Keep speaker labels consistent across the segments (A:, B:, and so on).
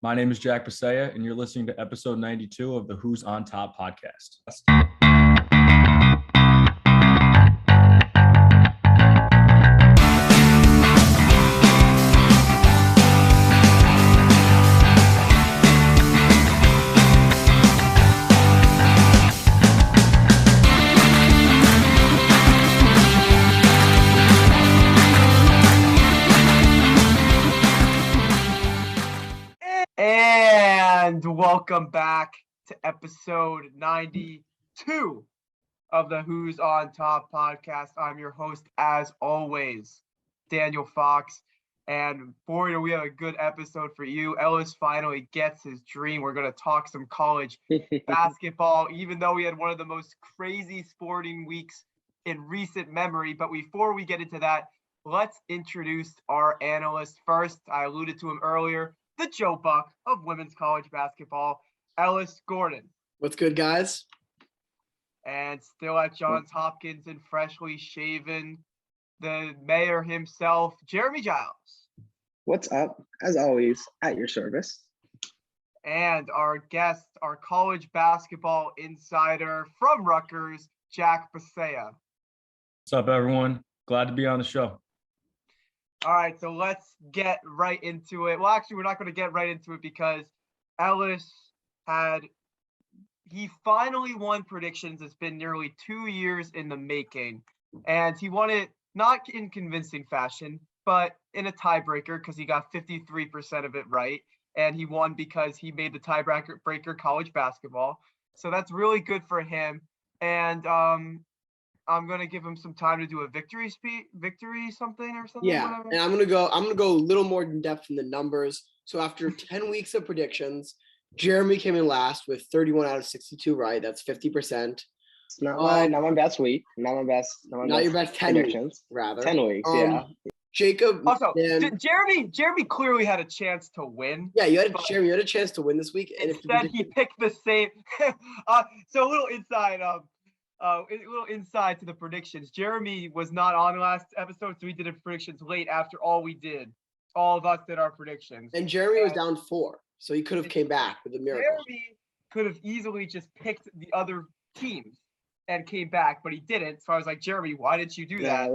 A: My name is Jack Pasea, and you're listening to episode 92 of the Who's on Top podcast.
B: And welcome back to episode 92 of the Who's on Top podcast. I'm your host, as always, Daniel Fox. And boy, we have a good episode for you. Ellis finally gets his dream. We're going to talk some college basketball, even though we had one of the most crazy sporting weeks in recent memory. But before we get into that, let's introduce our analyst first. I alluded to him earlier. The Joe Buck of women's college basketball, Ellis Gordon.
C: What's good, guys?
B: And still at Johns Hopkins and freshly shaven, the mayor himself, Jeremy Giles.
D: What's up? As always, at your service.
B: And our guest, our college basketball insider from Rutgers, Jack Pasea.
A: What's up, everyone? Glad to be on the show.
B: All right, so let's get right into it. Well, actually, we're not going to get right into it because Ellis he finally won predictions. It's been nearly 2 years in the making, and he won it not in convincing fashion, but in a tiebreaker because he got 53% of it right, and he won because he made the tiebreaker college basketball. So that's really good for him, and I'm gonna give him some time to do a victory something.
C: Yeah,
B: whatever.
C: and I'm gonna go a little more in depth in the numbers. So after 10 weeks of predictions, Jeremy came in last with 31 out of 62 right. That's 50%.
D: It's not my best week. Not your
C: best 10
D: predictions.
C: weeks, rather.
D: 10 weeks, yeah.
C: Jacob.
B: Also, Jeremy clearly had a chance to win.
C: Yeah, Jeremy, you had a chance to win this week, and
B: instead he picked the same. So a little insight to the predictions. Jeremy was not on last episode, so we did predictions late after all of us did our predictions.
C: And Jeremy was down 4, so he could have came back with a miracle.
B: Jeremy could have easily just picked the other teams and came back, but he didn't. So I was like, Jeremy, why didn't you do that?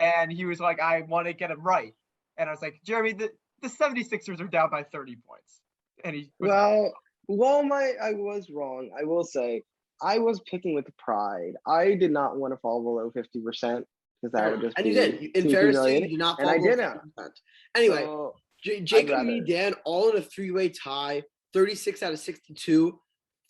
B: And he was like, I want to get him right. And I was like, Jeremy, the 76ers are down by 30 points. And he was
D: I was wrong. I will say, I was picking with pride. I did not want to fall below 50% because that would just
C: and
D: be
C: you did. In fairness, you did not fall below 50%. Anyway,
D: so,
C: Jacob and me, Dan, all in a 3-way tie, 36 out of 62,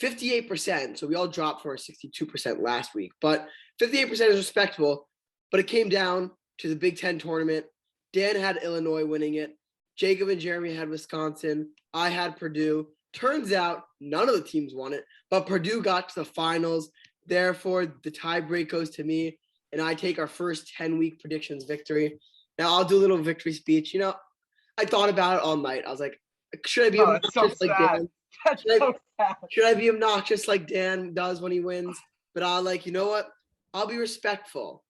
C: 58%. So we all dropped from our 62% last week. But 58% is respectable. But it came down to the Big Ten tournament. Dan had Illinois winning it. Jacob and Jeremy had Wisconsin. I had Purdue. Turns out none of the teams won it, but Purdue got to the finals. Therefore, the tiebreak goes to me, and I take our first 10-week predictions victory. Now, I'll do a little victory speech. I thought about it all night. I was like, should I be obnoxious like Dan? Should I be obnoxious like Dan does when he wins? But I was like, you know what? I'll be respectful.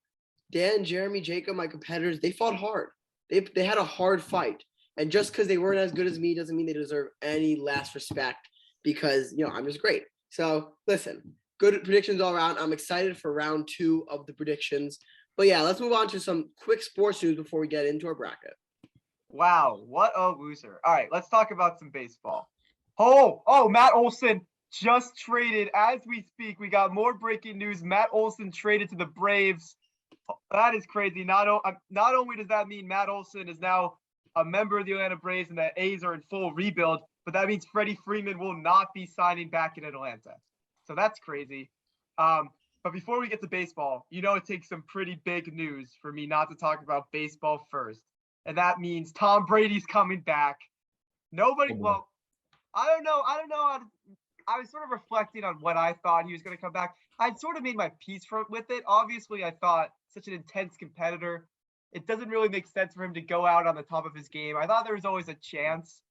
C: Dan, Jeremy, Jacob, my competitors, they fought hard. They had a hard fight. And just because they weren't as good as me doesn't mean they deserve any less respect because, I'm just great. So, listen, good predictions all around. I'm excited for round 2 of the predictions. But, yeah, let's move on to some quick sports news before we get into our bracket.
B: Wow, what a loser. All right, let's talk about some baseball. Oh, Matt Olson just traded. As we speak, we got more breaking news. Matt Olson traded to the Braves. That is crazy. Not only does that mean Matt Olson is now a member of the Atlanta Braves and the A's are in full rebuild, but that means Freddie Freeman will not be signing back in Atlanta. So that's crazy. But before we get to baseball, it takes some pretty big news for me not to talk about baseball first. And that means Tom Brady's coming back. I don't know. I was sort of reflecting on what I thought he was going to come back. I'd sort of made my peace with it. Obviously, I thought such an intense competitor, it doesn't really make sense for him to go out on the top of his game. I thought there was always a chance.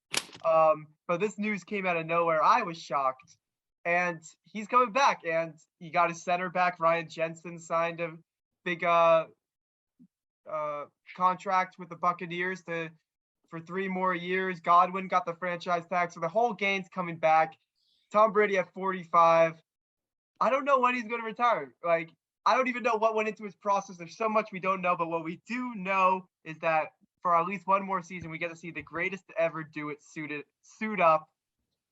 B: But this news came out of nowhere. I was shocked. And he's coming back. And he got his center back. Ryan Jensen signed a big contract with the Buccaneers to for 3 more years. Godwin got the franchise tag, so the whole gang's coming back. Tom Brady at 45. I don't know when he's going to retire. Like, I don't even know what went into his process. There's so much we don't know, but what we do know is that for at least one more season, we get to see the greatest to ever do it suit up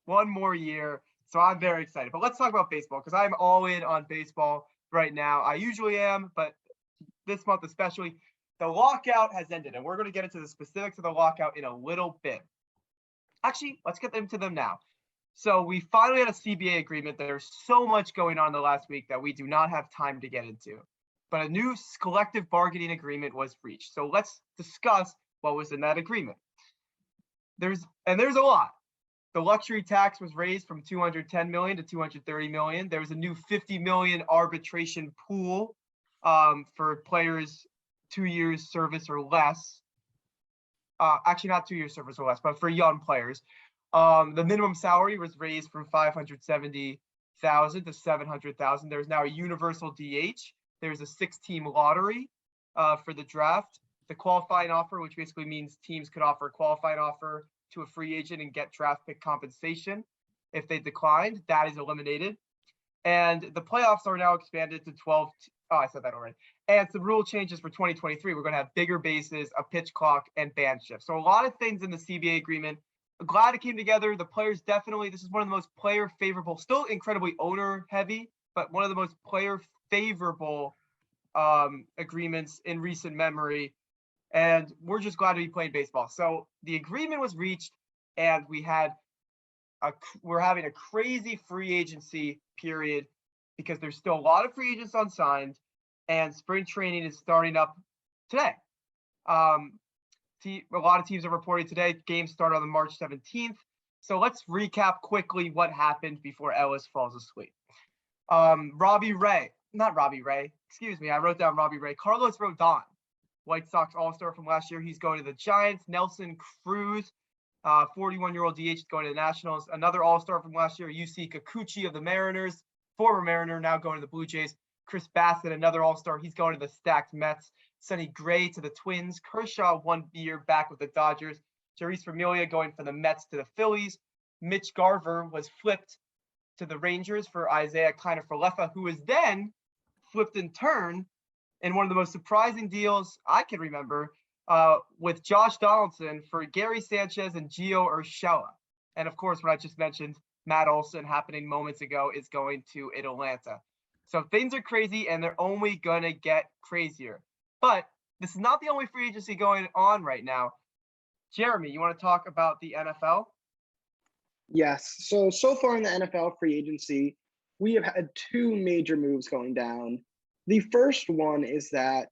B: one more year. So I'm very excited. But let's talk about baseball because I'm all in on baseball right now. I usually am, but this month especially. The lockout has ended, and we're going to get into the specifics of the lockout in a little bit. Actually, let's get into them now. So we finally had a CBA agreement. There's so much going on the last week that we do not have time to get into. But a new collective bargaining agreement was reached. So let's discuss what was in that agreement. There's a lot. The luxury tax was raised from 210 million to 230 million. There was a new 50 million arbitration pool for players 2 years service or less. Actually, not 2 years service or less, but for young players. The minimum salary was raised from 570,000 to 700,000. There's now a universal DH. There's a 6-team lottery for the draft. The qualifying offer, which basically means teams could offer a qualifying offer to a free agent and get draft pick compensation. If they declined, that is eliminated. And the playoffs are now expanded to 12. I said that already. And some rule changes for 2023. We're going to have bigger bases, a pitch clock, and band shift. So a lot of things in the CBA agreement. I'm glad it came together. The players definitely, this is one of the most player favorable, still incredibly owner heavy, but one of the most player favorable agreements in recent memory. And we're just glad to be playing baseball. So the agreement was reached, and we're having a crazy free agency period because there's still a lot of free agents unsigned, and spring training is starting up today. A lot of teams are reporting today. Games start on March 17th. So let's recap quickly what happened before Ellis falls asleep. Robbie Ray. Excuse me. I wrote down Robbie Ray. Carlos Rodon, White Sox All-Star from last year. He's going to the Giants. Nelson Cruz, 41-year-old DH, is going to the Nationals. Another All-Star from last year, UC Kikuchi of the Mariners, former Mariner, now going to the Blue Jays. Chris Bassett, another All-Star. He's going to the stacked Mets. Sonny Gray to the Twins. Kershaw 1 year back with the Dodgers. Jeurys Familia going from the Mets to the Phillies. Mitch Garver was flipped to the Rangers for Isaiah Kiner-Falefa, who was then flipped in turn in one of the most surprising deals I can remember with Josh Donaldson for Gary Sanchez and Gio Urshela. And of course, what I just mentioned, Matt Olson happening moments ago is going to Atlanta. So things are crazy, and they're only going to get crazier. But this is not the only free agency going on right now. Jeremy, you want to talk about the NFL?
D: Yes. So far in the NFL free agency, we have had 2 major moves going down. The first one is that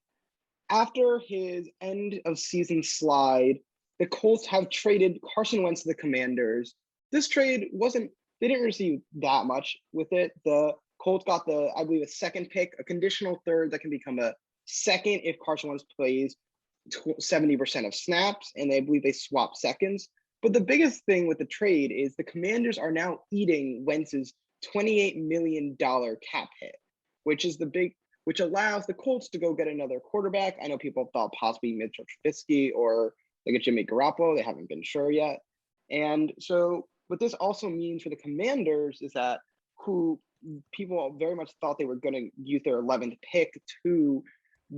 D: after his end of season slide, the Colts have traded Carson Wentz to the Commanders. This trade they didn't receive that much with it. The Colts got I believe, a 2nd pick, a conditional 3rd that can become a 2nd if Carson Wentz plays 70% of snaps, and I believe they swap seconds. But the biggest thing with the trade is the Commanders are now eating Wentz's $28 million cap hit, which allows the Colts to go get another quarterback. I know people thought possibly Mitchell Trubisky or like a Jimmy Garoppolo. They haven't been sure yet. And so what this also means for the Commanders is that who people very much thought they were going to use their 11th pick to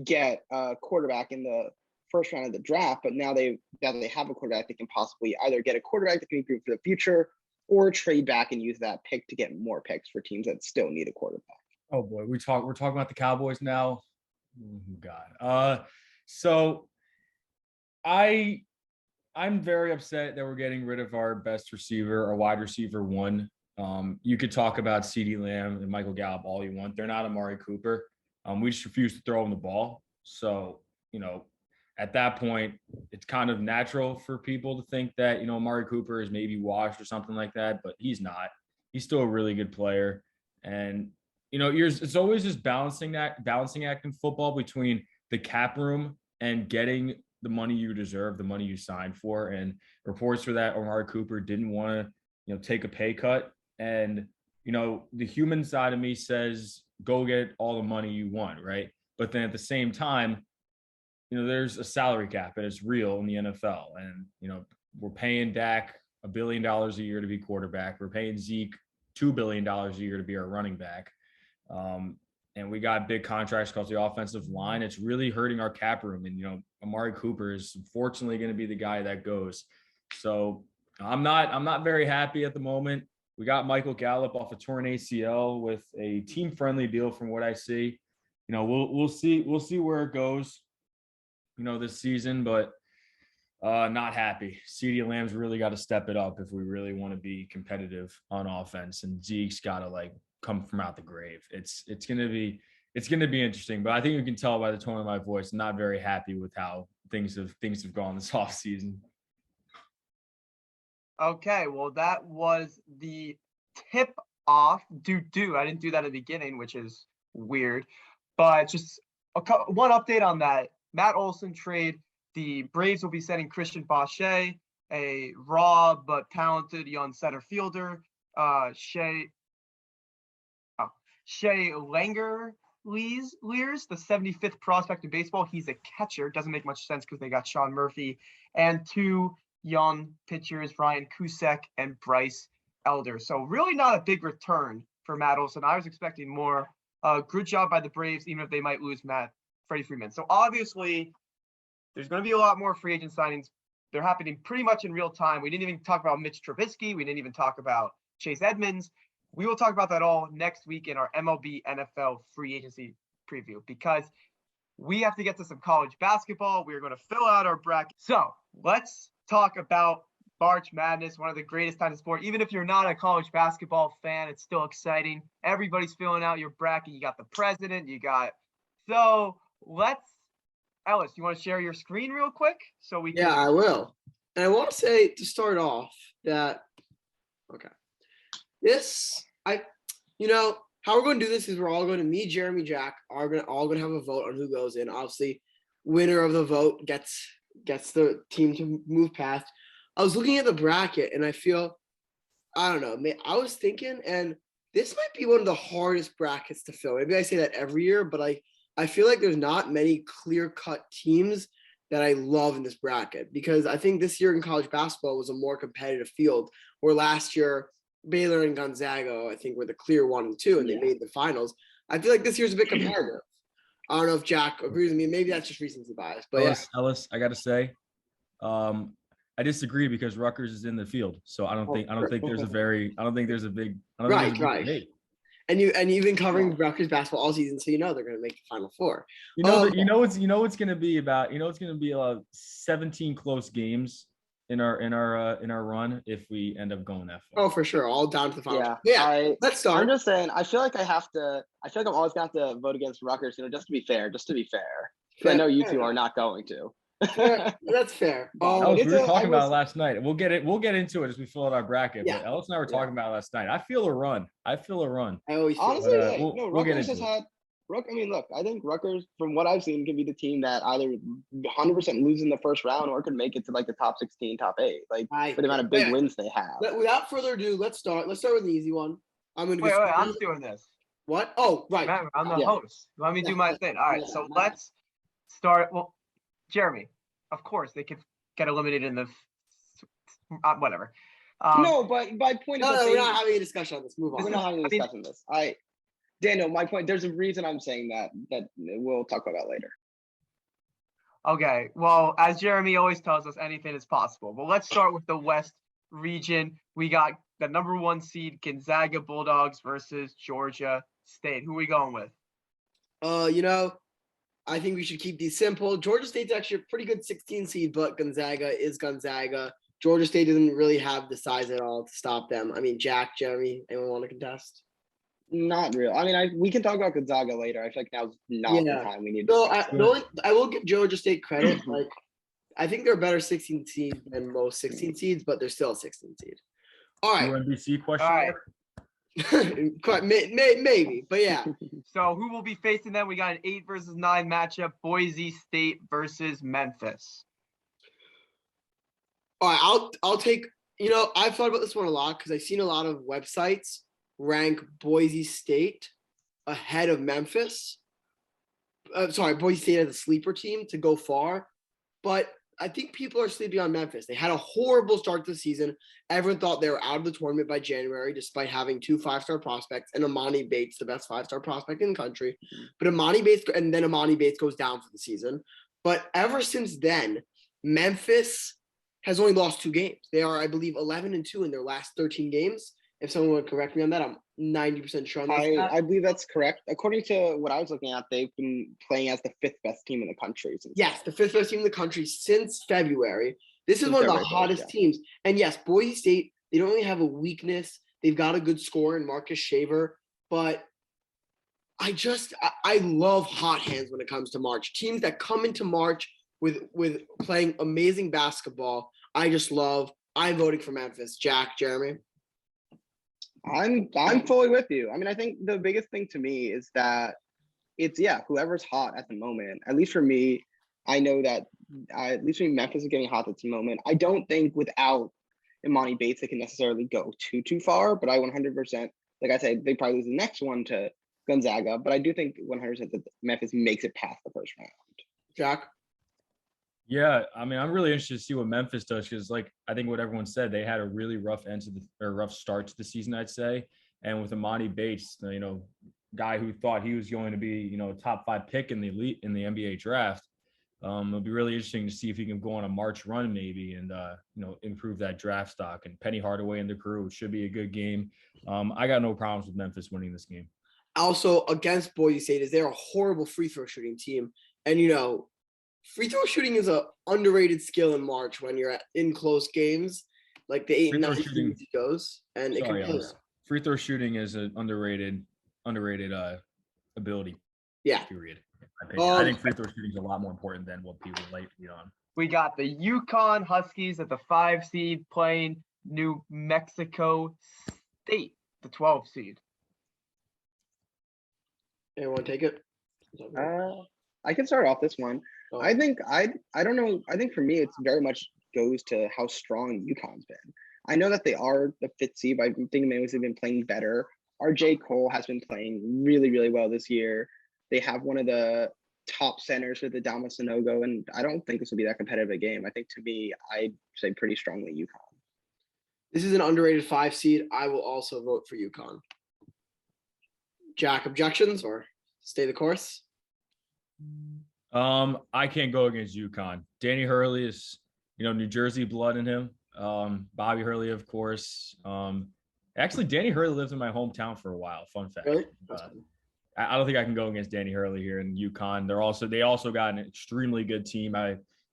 D: get a quarterback in the first round of the draft, but now they have a quarterback, they can possibly either get a quarterback that can be improved for the future or trade back and use that pick to get more picks for teams that still need a quarterback.
A: Oh boy, we're talking about the Cowboys now. Oh, God. So I'm very upset that we're getting rid of our best receiver, our wide receiver 1. You could talk about CeeDee Lamb and Michael Gallup all you want. They're not Amari Cooper. We just refuse to throw him the ball. So, at that point, it's kind of natural for people to think that, Amari Cooper is maybe washed or something like that, but he's not. He's still a really good player. And, it's always just balancing act in football between the cap room and getting the money you deserve, the money you signed for. And reports for that, Amari Cooper didn't want to, take a pay cut. And, the human side of me says, go get all the money you want, right? But then at the same time, there's a salary cap and it's real in the NFL. And, we're paying Dak $1 billion a year to be quarterback. We're paying Zeke $2 billion a year to be our running back. And we got big contracts across the offensive line. It's really hurting our cap room. And, Amari Cooper is unfortunately going to be the guy that goes. So I'm not very happy at the moment. We got Michael Gallup off a torn ACL with a team-friendly deal from what I see. We'll see where it goes, this season, but not happy. CeeDee Lamb's really got to step it up if we really want to be competitive on offense, and Zeke's got to come from out the grave. It's gonna be interesting, but I think you can tell by the tone of my voice, I'm not very happy with how things have gone this offseason.
B: Okay, well, that was the tip off. I didn't do that at the beginning, which is weird, but just one update on that Matt Olson trade. The Braves will be sending Christian Baucher, a raw but talented young center fielder. Shea Langer Lears, the 75th prospect in baseball. He's a catcher. Doesn't make much sense because they got Sean Murphy. And 2 young pitchers, Ryan Cusack and Bryce Elder. So really not a big return for Matt Olson. I was expecting more. Good job by the Braves, even if they might lose Freddie Freeman. So obviously, there's going to be a lot more free agent signings. They're happening pretty much in real time. We didn't even talk about Mitch Trubisky. We didn't even talk about Chase Edmonds. We will talk about that all next week in our MLB NFL free agency preview, because we have to get to some college basketball. We are going to fill out our bracket. So let's talk about March Madness, one of the greatest times in sport. Even if you're not a college basketball fan, it's still exciting. Everybody's filling out your bracket. You got the president. Ellis, you want to share your screen real quick so we can?
C: Yeah, I will. And I want to say to start off that, okay, how we're going to do this is we're all going to, me, Jeremy, Jack, are all going to have a vote on who goes in. Obviously, winner of the vote gets the team to move past. I was looking at the bracket and I don't know, I was thinking, and this might be one of the hardest brackets to fill. Maybe I say that every year, but I feel like there's not many clear-cut teams that I love in this bracket, because I think this year in college basketball was a more competitive field, where last year Baylor and Gonzaga, I think, were the clear 1 and 2, and they made the finals. I feel like this year's a bit competitive. I don't know if Jack agrees with me. Maybe that's just recency bias, but
A: Ellis, I got to say, I disagree, because Rutgers is in the field, so I don't think there's a big debate.
C: And you've been covering Rutgers basketball all season, so they're going to make the Final Four.
A: It's going to be about 17 close games in our run if we end up going that far.
C: Oh, for sure, all down to the final.
D: Yeah.
C: Let's start.
D: I'm just saying, I feel like I'm always gonna have to vote against Rutgers, just to be fair. I know you two are not going to.
C: That's fair.
A: We were talking about it last night. We'll get into it as we fill out our bracket.
C: Yeah.
A: But Ellis and I were talking about it last night. I feel a run.
C: I always feel
D: Honestly,
A: Rutgers
D: has had. Look, I think Rutgers, from what I've seen, can be the team that either 100% loses in the first round or could make it to the top 16, top 8, for the amount of big wins they have.
C: Without further ado, let's start with an easy one. I'm going to
B: wait, I'm doing this.
C: What? Oh, right.
B: Remember, I'm the host. Let me do my thing. All right, so let's start. Well, Jeremy, of course, they could get eliminated in the whatever.
D: No, but my point is
C: we're not having a discussion on this. Move on.
D: We're not having a discussion on this. Daniel, my point, there's a reason I'm saying that we'll talk about later.
B: Okay, well, as Jeremy always tells us, anything is possible. But let's start with the West region. We got the number 1 seed Gonzaga Bulldogs versus Georgia State. Who are we going with?
C: I think we should keep these simple. Georgia State's actually a pretty good 16 seed, but Gonzaga is Gonzaga. Georgia State doesn't really have the size at all to stop them. I mean, Jack, Jeremy, anyone want to contest?
D: Not real. I mean, we can talk about Gonzaga later. I feel like now's not the time we need to.
C: So I will give Georgia State credit. I think they're a better 16 seed than most 16 seeds, but they're still a 16 seed. All right.
A: UMBC question.
B: All right.
C: Maybe, but yeah.
B: So who will be facing them? We got an 8 versus 9 matchup. Boise State versus Memphis.
C: All right, I'll take. I've thought about this one a lot because I've seen a lot of websites rank Boise State ahead of Memphis. Boise State as a sleeper team to go far, but I think people are sleeping on Memphis. They had a horrible start to the season. Everyone thought they were out of the tournament by January, despite having 2 5-star prospects and Amani Bates, the best 5-star prospect in the country. But Amani Bates goes down for the season. But ever since then, Memphis has only lost 2 games. They are, I believe, 11-2 in their last 13 games. If someone would correct me on that, I'm 90% sure on that.
D: I believe that's correct. According to what I was looking at, they've been playing as the 5th best team in the country.
C: Yes, the 5th best team in the country since February. This is
D: Since
C: one of the
D: February,
C: hottest teams. And yes, Boise State, they don't really have a weakness. They've got a good scorer in Marcus Shaver, but I love hot hands when it comes to March. Teams that come into March with playing amazing basketball. I'm voting for Memphis. Jack, Jeremy.
D: I'm fully with you. I mean, I think the biggest thing to me is that it's whoever's hot at the moment. At least for me, I know that at least for me, Memphis is getting hot at the moment. I don't think without Imani Bates they can necessarily go too far, but I 100%, like I said, they probably lose the next one to Gonzaga, but I do think 100% that Memphis makes it past the first round.
C: Jack?
A: Yeah, I mean, I'm really interested to see what Memphis does because, like, I think what everyone said, they had a really rough rough start to the season, I'd say. And with Imani Bates, guy who thought he was going to be, a top 5 pick in the NBA draft, it'll be really interesting to see if he can go on a March run maybe and improve that draft stock. And Penny Hardaway and the crew, it should be a good game. I got no problems with Memphis winning this game.
C: Also, against Boise State, is they're a horrible free throw shooting team, and free throw shooting is a underrated skill in March when you're in close games, like the 8 and 9 shooting goes, and it can
A: free throw shooting is an underrated ability.
C: Yeah.
A: Period. I think free throw shooting is a lot more important than what people like to be on.
B: We got the UConn Huskies at the 5 seed playing New Mexico State, the 12 seed.
C: Anyone take it?
D: I can start off this one.
C: Oh.
D: I think I don't know. I think for me, it's very much goes to how strong UConn's been. I know that they are the 5th seed, but I think they've been playing better. RJ Cole has been playing really, really well this year. They have one of the top centers with the Adama Sanogo, and I don't think this will be that competitive a game. I think to me, I'd say pretty strongly UConn.
C: This is an underrated 5 seed. I will also vote for UConn. Jack, objections or stay the course?
A: I can't go against UConn. Danny Hurley is, New Jersey blood in him. Bobby Hurley, of course. Actually, Danny Hurley lived in my hometown for a while. Fun fact.
C: Really?
A: I don't think I can go against Danny Hurley here in UConn. They also got an extremely good team.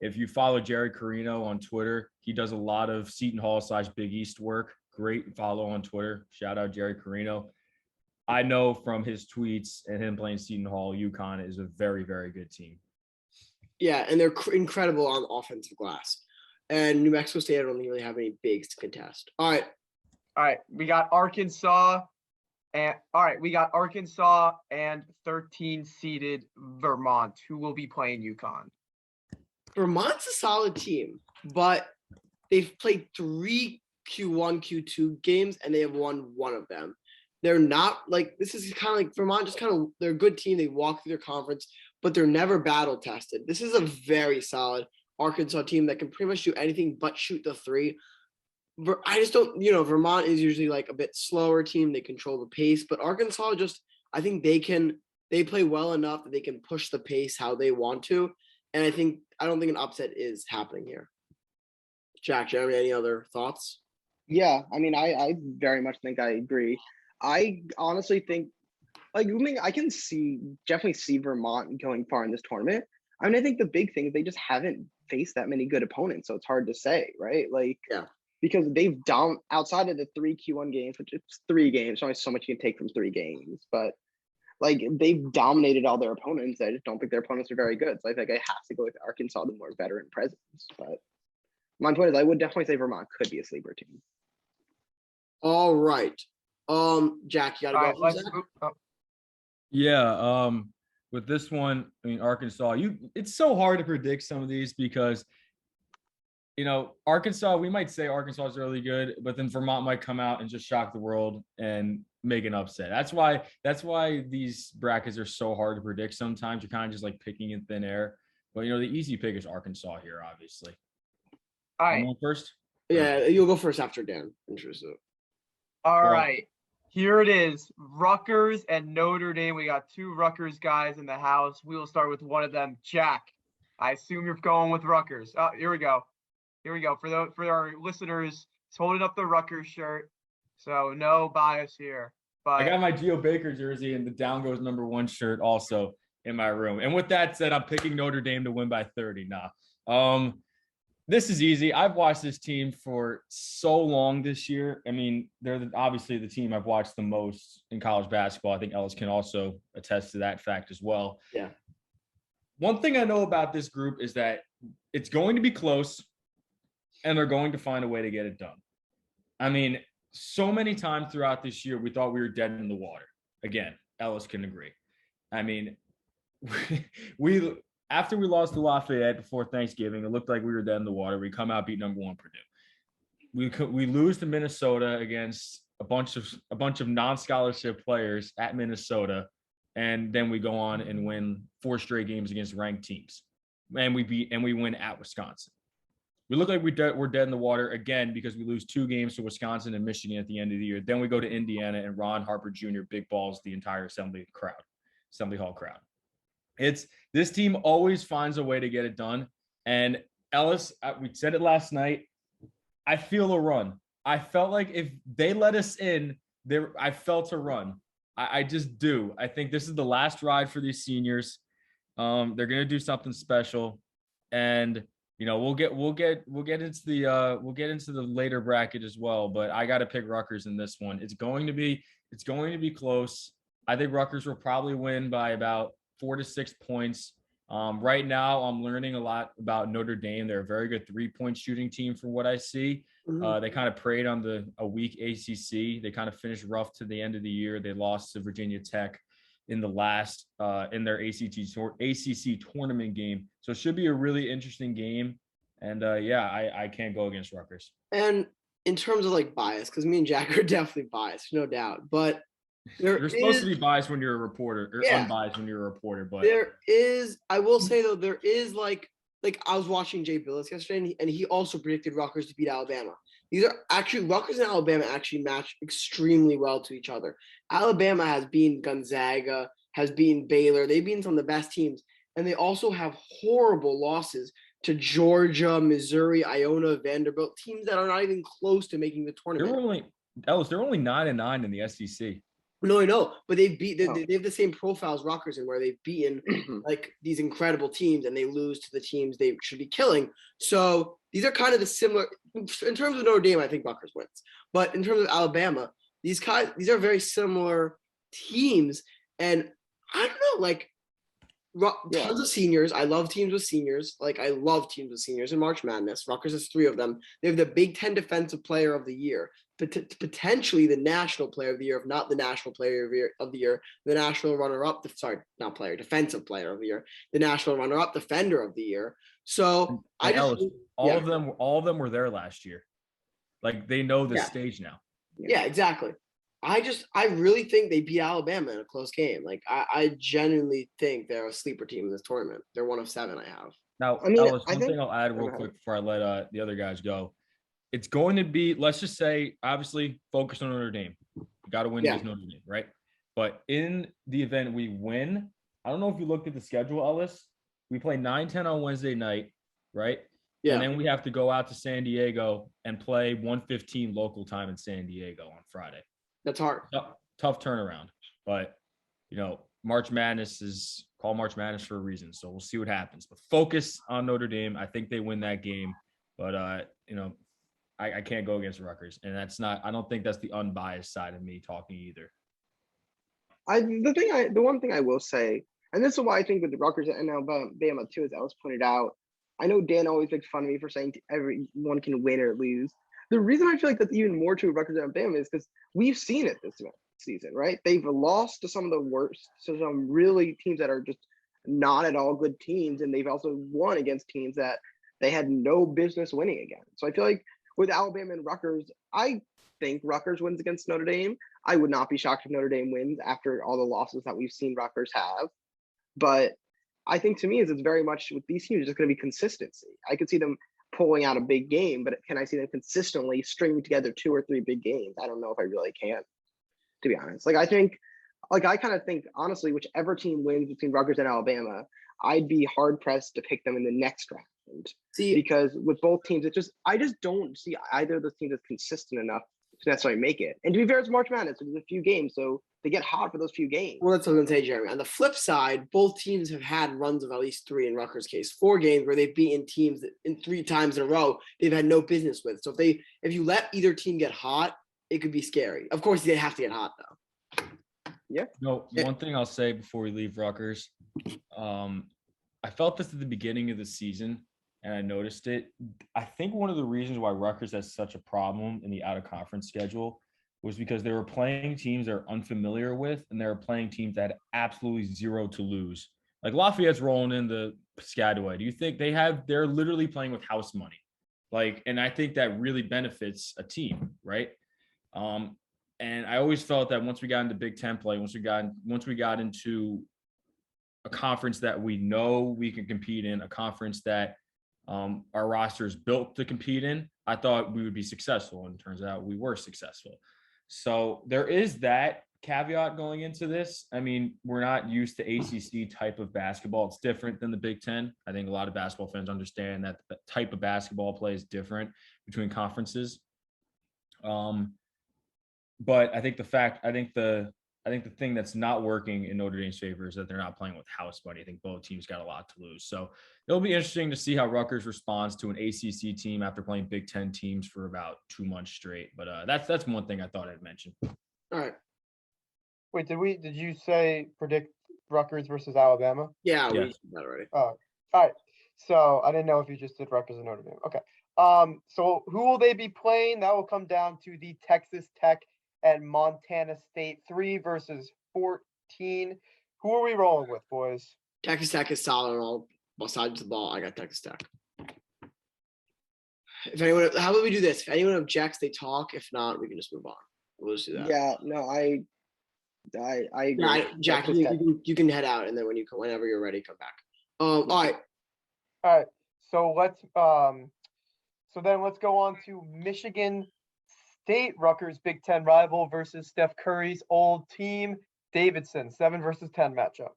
A: If you follow Jerry Carino on Twitter, he does a lot of Seton Hall / Big East work. Great follow on Twitter. Shout out Jerry Carino. I know from his tweets and him playing Seton Hall, UConn is a very, very good team.
C: Yeah, and they're incredible on offensive glass. And New Mexico State, I don't really have any bigs to contest. All right, we got Arkansas and 13 seeded Vermont, who will be playing UConn. Vermont's a solid team, but they've played 3 Q1, Q2 games, and they have won 1 of them. They're not this is kind of like Vermont, they're a good team. They walk through their conference, but they're never battle tested. This is a very solid Arkansas team that can pretty much do anything but shoot the 3. I just don't, Vermont is usually a bit slower team. They control the pace, but Arkansas I think they play well enough that they can push the pace how they want to. And I don't think an upset is happening here. Jack, Jeremy, any other thoughts?
D: Yeah, I mean, I very much think I agree. I honestly think, I can definitely see Vermont going far in this tournament. I mean, I think the big thing is they just haven't faced that many good opponents, so it's hard to say, right?
C: Yeah.
D: Because they've outside of the 3 Q1 games, which it's 3 games, only so much you can take from 3 games, but they've dominated all their opponents. I just don't think their opponents are very good. So I think I have to go with Arkansas, the more veteran presence. But my point is, I would definitely say Vermont could be a sleeper team.
C: All right. Jack, you gotta go.
A: Yeah. With this one, I mean, Arkansas, it's so hard to predict some of these because Arkansas, we might say Arkansas is really good, but then Vermont might come out and just shock the world and make an upset. That's why these brackets are so hard to predict. Sometimes you're kind of just like picking in thin air. But the easy pick is Arkansas here, obviously.
B: All
A: I'm
B: right.
A: on first.
C: Yeah, you'll go first after Dan. Interesting.
B: All
A: Well-
B: right. Here it is. Rutgers and Notre Dame. We got two Rutgers guys in the house. We will start with one of them. Jack, I assume you're going with Rutgers. Oh, here we go. For our listeners, he's holding up the Rutgers shirt. So no bias here.
A: I
B: But
A: got my Geo Baker jersey and the Down Goes #1 shirt also in my room. And with that said, I'm picking Notre Dame to win by 30. Nah. This is easy. I've watched this team for so long this year. I mean, they're obviously the team I've watched the most in college basketball. I think Ellis can also attest to that fact as well.
C: Yeah.
A: One thing I know about this group is that it's going to be close and they're going to find a way to get it done. I mean, so many times throughout this year, we thought we were dead in the water. Again, Ellis can agree. I mean, after we lost to Lafayette before Thanksgiving, it looked like we were dead in the water. We come out, beat #1 Purdue. We lose to Minnesota against a bunch of non-scholarship players at Minnesota, and then we go on and win 4 straight games against ranked teams, and we win at Wisconsin. We look like we're dead in the water again because we lose 2 games to Wisconsin and Michigan at the end of the year. Then we go to Indiana and Ron Harper Jr. big balls the entire Assembly Hall crowd. This team always finds a way to get it done. And Ellis, we said it last night. I feel a run. I felt like if they let us in, I felt a run. I just do. I think this is the last ride for these seniors. They're gonna do something special, and we'll get into the later bracket as well. But I got to pick Rutgers in this one. It's going to be close. I think Rutgers will probably win by about 4 to 6 points. Right now, I'm learning a lot about Notre Dame. They're a very good 3-point shooting team from what I see. They kind of preyed on a weak ACC. They kind of finished rough to the end of the year. They lost to Virginia Tech in the last in their ACC tournament game. So it should be a really interesting game. And I can't go against Rutgers.
C: And in terms of like bias, because me and Jack are definitely biased, no doubt. But
A: you're supposed to be biased when you're a reporter, or unbiased when you're a reporter. But
C: I will say though, there is like I was watching Jay Billis yesterday, and he also predicted Rutgers to beat Alabama. These are actually Rutgers and Alabama actually match extremely well to each other. Alabama has beaten Gonzaga, has beaten Baylor. They've beaten some of the best teams, and they also have horrible losses to Georgia, Missouri, Iona, Vanderbilt, teams that are not even close to making the tournament.
A: They're only 9-9 in the SEC.
C: No, I know, but they have the same profile as Rutgers, and where they've beaten like these incredible teams, and they lose to the teams they should be killing. So these are kind of the similar in terms of Notre Dame. I think Rutgers wins, but in terms of Alabama, these are very similar teams, and I don't know, like tons of seniors. I love teams with seniors. Like I love teams with seniors in March Madness. Rutgers has 3 of them. They have the Big Ten Defensive Player of the Year. Potentially the national player of the year, if not the national player of the year, the national runner-up, defensive player of the year, the national runner-up, defender of the year. So
A: all of them were there last year. Like they know the stage now.
C: Yeah, exactly. I really think they beat Alabama in a close game. Like I genuinely think they're a sleeper team in this tournament. They're 1 of 7 I have.
A: Now, Ellis, one thing I'll add real quick before I let the other guys go. It's going to be, let's just say, obviously, focus on Notre Dame. You got to win against Notre Dame, right? But in the event we win, I don't know if you looked at the schedule, Ellis. We play 9-10 on Wednesday night, right? Yeah. And then we have to go out to San Diego and play 1:15 local time in San Diego on Friday.
C: That's hard.
A: Tough turnaround. But, March Madness is called March Madness for a reason. So we'll see what happens. But focus on Notre Dame. I think they win that game. But, I can't go against Rutgers, and I don't think that's the unbiased side of me talking either.
D: The one thing I will say, and this is why I think with the Rutgers and Alabama too, as Ellis pointed out, I know Dan always makes fun of me for saying everyone can win or lose. The reason I feel like that's even more true of Rutgers and Alabama is because we've seen it this season, right? They've lost to some of the worst, so some really teams that are just not at all good teams, and they've also won against teams that they had no business winning again. So I feel like with Alabama and Rutgers, I think Rutgers wins against Notre Dame. I would not be shocked if Notre Dame wins after all the losses that we've seen Rutgers have. But I think to me is it's very much with these teams, it's just going to be consistency. I could see them pulling out a big game, but can I see them consistently stringing together 2 or 3 big games? I don't know if I really can, to be honest. Like I kind of think honestly, whichever team wins between Rutgers and Alabama, I'd be hard pressed to pick them in the next round.
C: See,
D: Because with both teams, I just don't see either of those teams as consistent enough to necessarily make it. And to be fair, it's March Madness, so there's a few games, so they get hot for those few games.
C: well, that's what I'm gonna say, Jeremy. On the flip side, both teams have had runs of at least 3 in Rutgers' case, 4 games where they've beaten teams that in 3 times in a row they've had no business with. So if you let either team get hot, it could be scary. Of course, they have to get hot though.
A: No,
C: Yeah.
A: one thing I'll say before we leave Rutgers, I felt this at the beginning of the season, and I noticed it. I think one of the reasons why Rutgers has such a problem in the out-of-conference schedule was because they were playing teams they're unfamiliar with, and they were playing teams that had absolutely 0 to lose. Like Lafayette's rolling in the Piscataway. Do you think they're literally playing with house money? Like, and I think that really benefits a team, right? And I always felt that once we got into Big Ten play, once we got into a conference that we know we can compete in, a conference that our roster is built to compete in, I thought we would be successful. And it turns out we were successful. So there is that caveat going into this. I mean, we're not used to ACC type of basketball. It's different than the Big Ten. I think a lot of basketball fans understand that the type of basketball play is different between conferences. But I think the thing that's not working in Notre Dame's favor is that they're not playing with house money. I think both teams got a lot to lose. So it'll be interesting to see how Rutgers responds to an ACC team after playing Big Ten teams for about 2 months straight. But that's one thing I thought I'd mention.
C: All right.
B: Wait, did you say predict Rutgers versus Alabama?
C: Yeah, we
A: Yeah.
C: did that already.
B: All right. So I didn't know if you just did Rutgers and Notre Dame. Okay. So who will they be playing? That will come down to the Texas Tech and Montana State 3 versus 14. Who are we rolling with, boys?
C: Texas Tech is solid on all sides of the ball. I got Texas Tech. If anyone, how about we do this? If anyone objects, they talk. If not, we can just move on. We'll just do that.
D: Yeah, no, I agree.
C: Yeah, Jack,
D: Texas Tech.
C: you can head out, and then whenever you're ready, come back. All right.
B: All right. So let's go on to Michigan State, Rutgers Big Ten rival versus Steph Curry's old team, Davidson, 7 versus 10 matchup.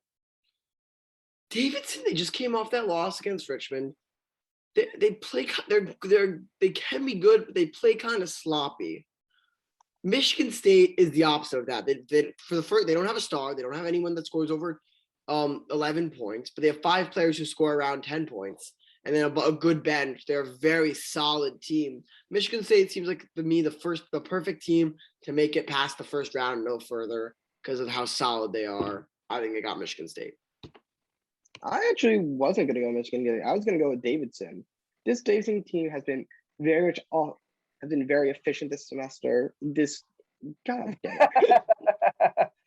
C: Davidson, they just came off that loss against Richmond. They play. They can be good, but they play kind of sloppy. Michigan State is the opposite of that. They don't have a star. They don't have anyone that scores over 11 points, but they have 5 players who score around 10 points. And then a good bench. They're a very solid team. Michigan State seems like to me the perfect team to make it past the first round and no further because of how solid they are. I think they got Michigan State.
D: I actually wasn't going to go Michigan. I was going to go with Davidson. This Davidson team has been very efficient this semester.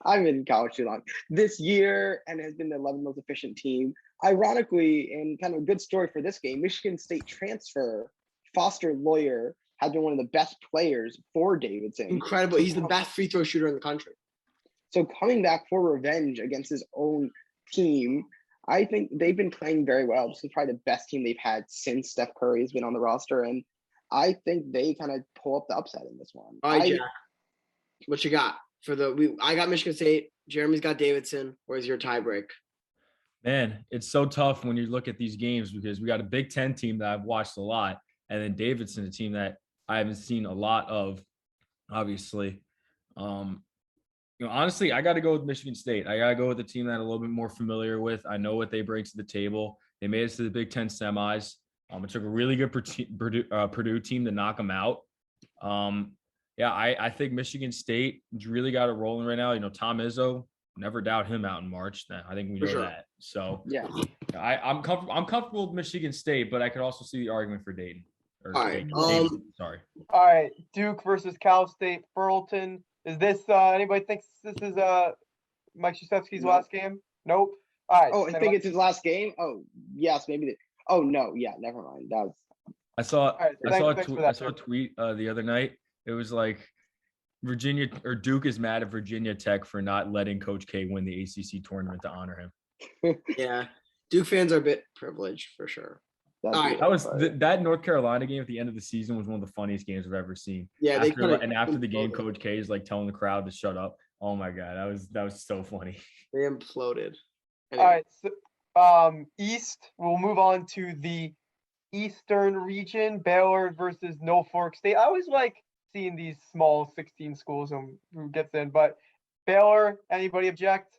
D: I've been in college too long. This year, and has been the 11th most efficient team. Ironically, and kind of a good story for this game, Michigan State transfer Foster Loyer has been one of the best players for Davidson.
C: Incredible. He's the best free throw shooter in the country.
D: So coming back for revenge against his own team, I think they've been playing very well. This is probably the best team they've had since Steph Curry has been on the roster. And I think they kind of pull up the upset in this one.
C: All right, Jack. What you got? I got Michigan State. Jeremy's got Davidson. Where's your tiebreak?
A: Man, it's so tough when you look at these games because we got a Big Ten team that I've watched a lot, and then Davidson, a team that I haven't seen a lot of, obviously. Honestly, I got to go with Michigan State. I got to go with the team that I'm a little bit more familiar with. I know what they bring to the table. They made it to the Big Ten semis. It took a really good Purdue team to knock them out. I think Michigan State really got it rolling right now. Tom Izzo, never doubt him out in March. I think we know that. So
D: yeah,
A: I'm comfortable with Michigan State, but I could also see the argument for Dayton.
C: All right.
A: Sorry.
B: All right. Duke versus Cal State, Burleton. Is this anybody thinks this is Mike Krzyzewski's last game? Nope. All right.
D: Oh, I think it's his last game. Oh, yes, maybe. Oh no, yeah, never mind. That was
A: I saw
B: right,
A: I saw a
B: thanks for
A: tweet
B: that,
A: I saw a
B: Drew.
A: tweet the other night. It was like Virginia or Duke is mad at Virginia Tech for not letting Coach K win the ACC tournament to honor him.
C: Yeah, Duke fans are a bit privileged for sure.
D: that's
C: All right.
A: That was
D: funny.
A: that North Carolina game at the end of the season was one of the funniest games I've ever seen.
C: Yeah, they
A: After,
C: kinda
A: after the game,
C: imploded.
A: Coach K is like telling the crowd to shut up. Oh my god, that was so funny.
C: They imploded.
B: All
C: Anyway,
B: right, so East. We'll move on to the Eastern region. Baylor versus Norfolk State. I always like seeing these small 16 schools and who gets in, but Baylor. Anybody object?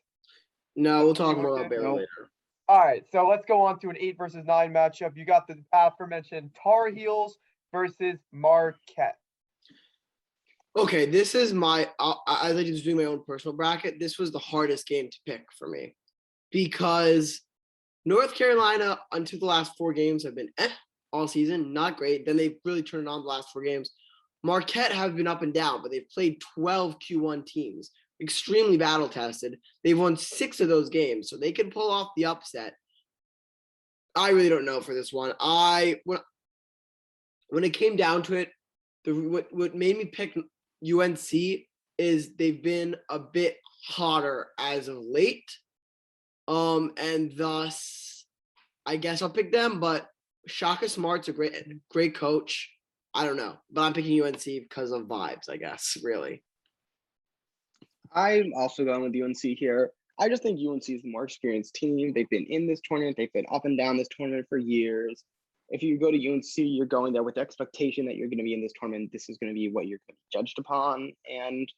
C: no, we'll talk more about
B: Okay.
C: Baylor
D: Nope.
C: later.
B: All right, so let's go on to an 8 versus 9 matchup. You got the aforementioned Tar Heels versus Marquette.
C: Okay, this is I like to do my own personal bracket. This was the hardest game to pick for me because North Carolina until the last 4 games have been all season, not great. Then they really turned on the last 4 games. Marquette have been up and down, but they've played 12 Q1 teams, extremely battle tested. They've won 6 of those games, so they can pull off the upset. I really don't know for this one. When it came down to it, what made me pick UNC is they've been a bit hotter as of late. And thus I guess I'll pick them, but Shaka Smart's a great coach. I don't know, but I'm picking UNC because of vibes, I guess, really.
D: I'm also going with UNC here. I just think UNC is the more experienced team. They've been in this tournament. They've been up and down this tournament for years. If you go to UNC, you're going there with the expectation that you're going to be in this tournament. This is going to be what you're going to be judged upon. And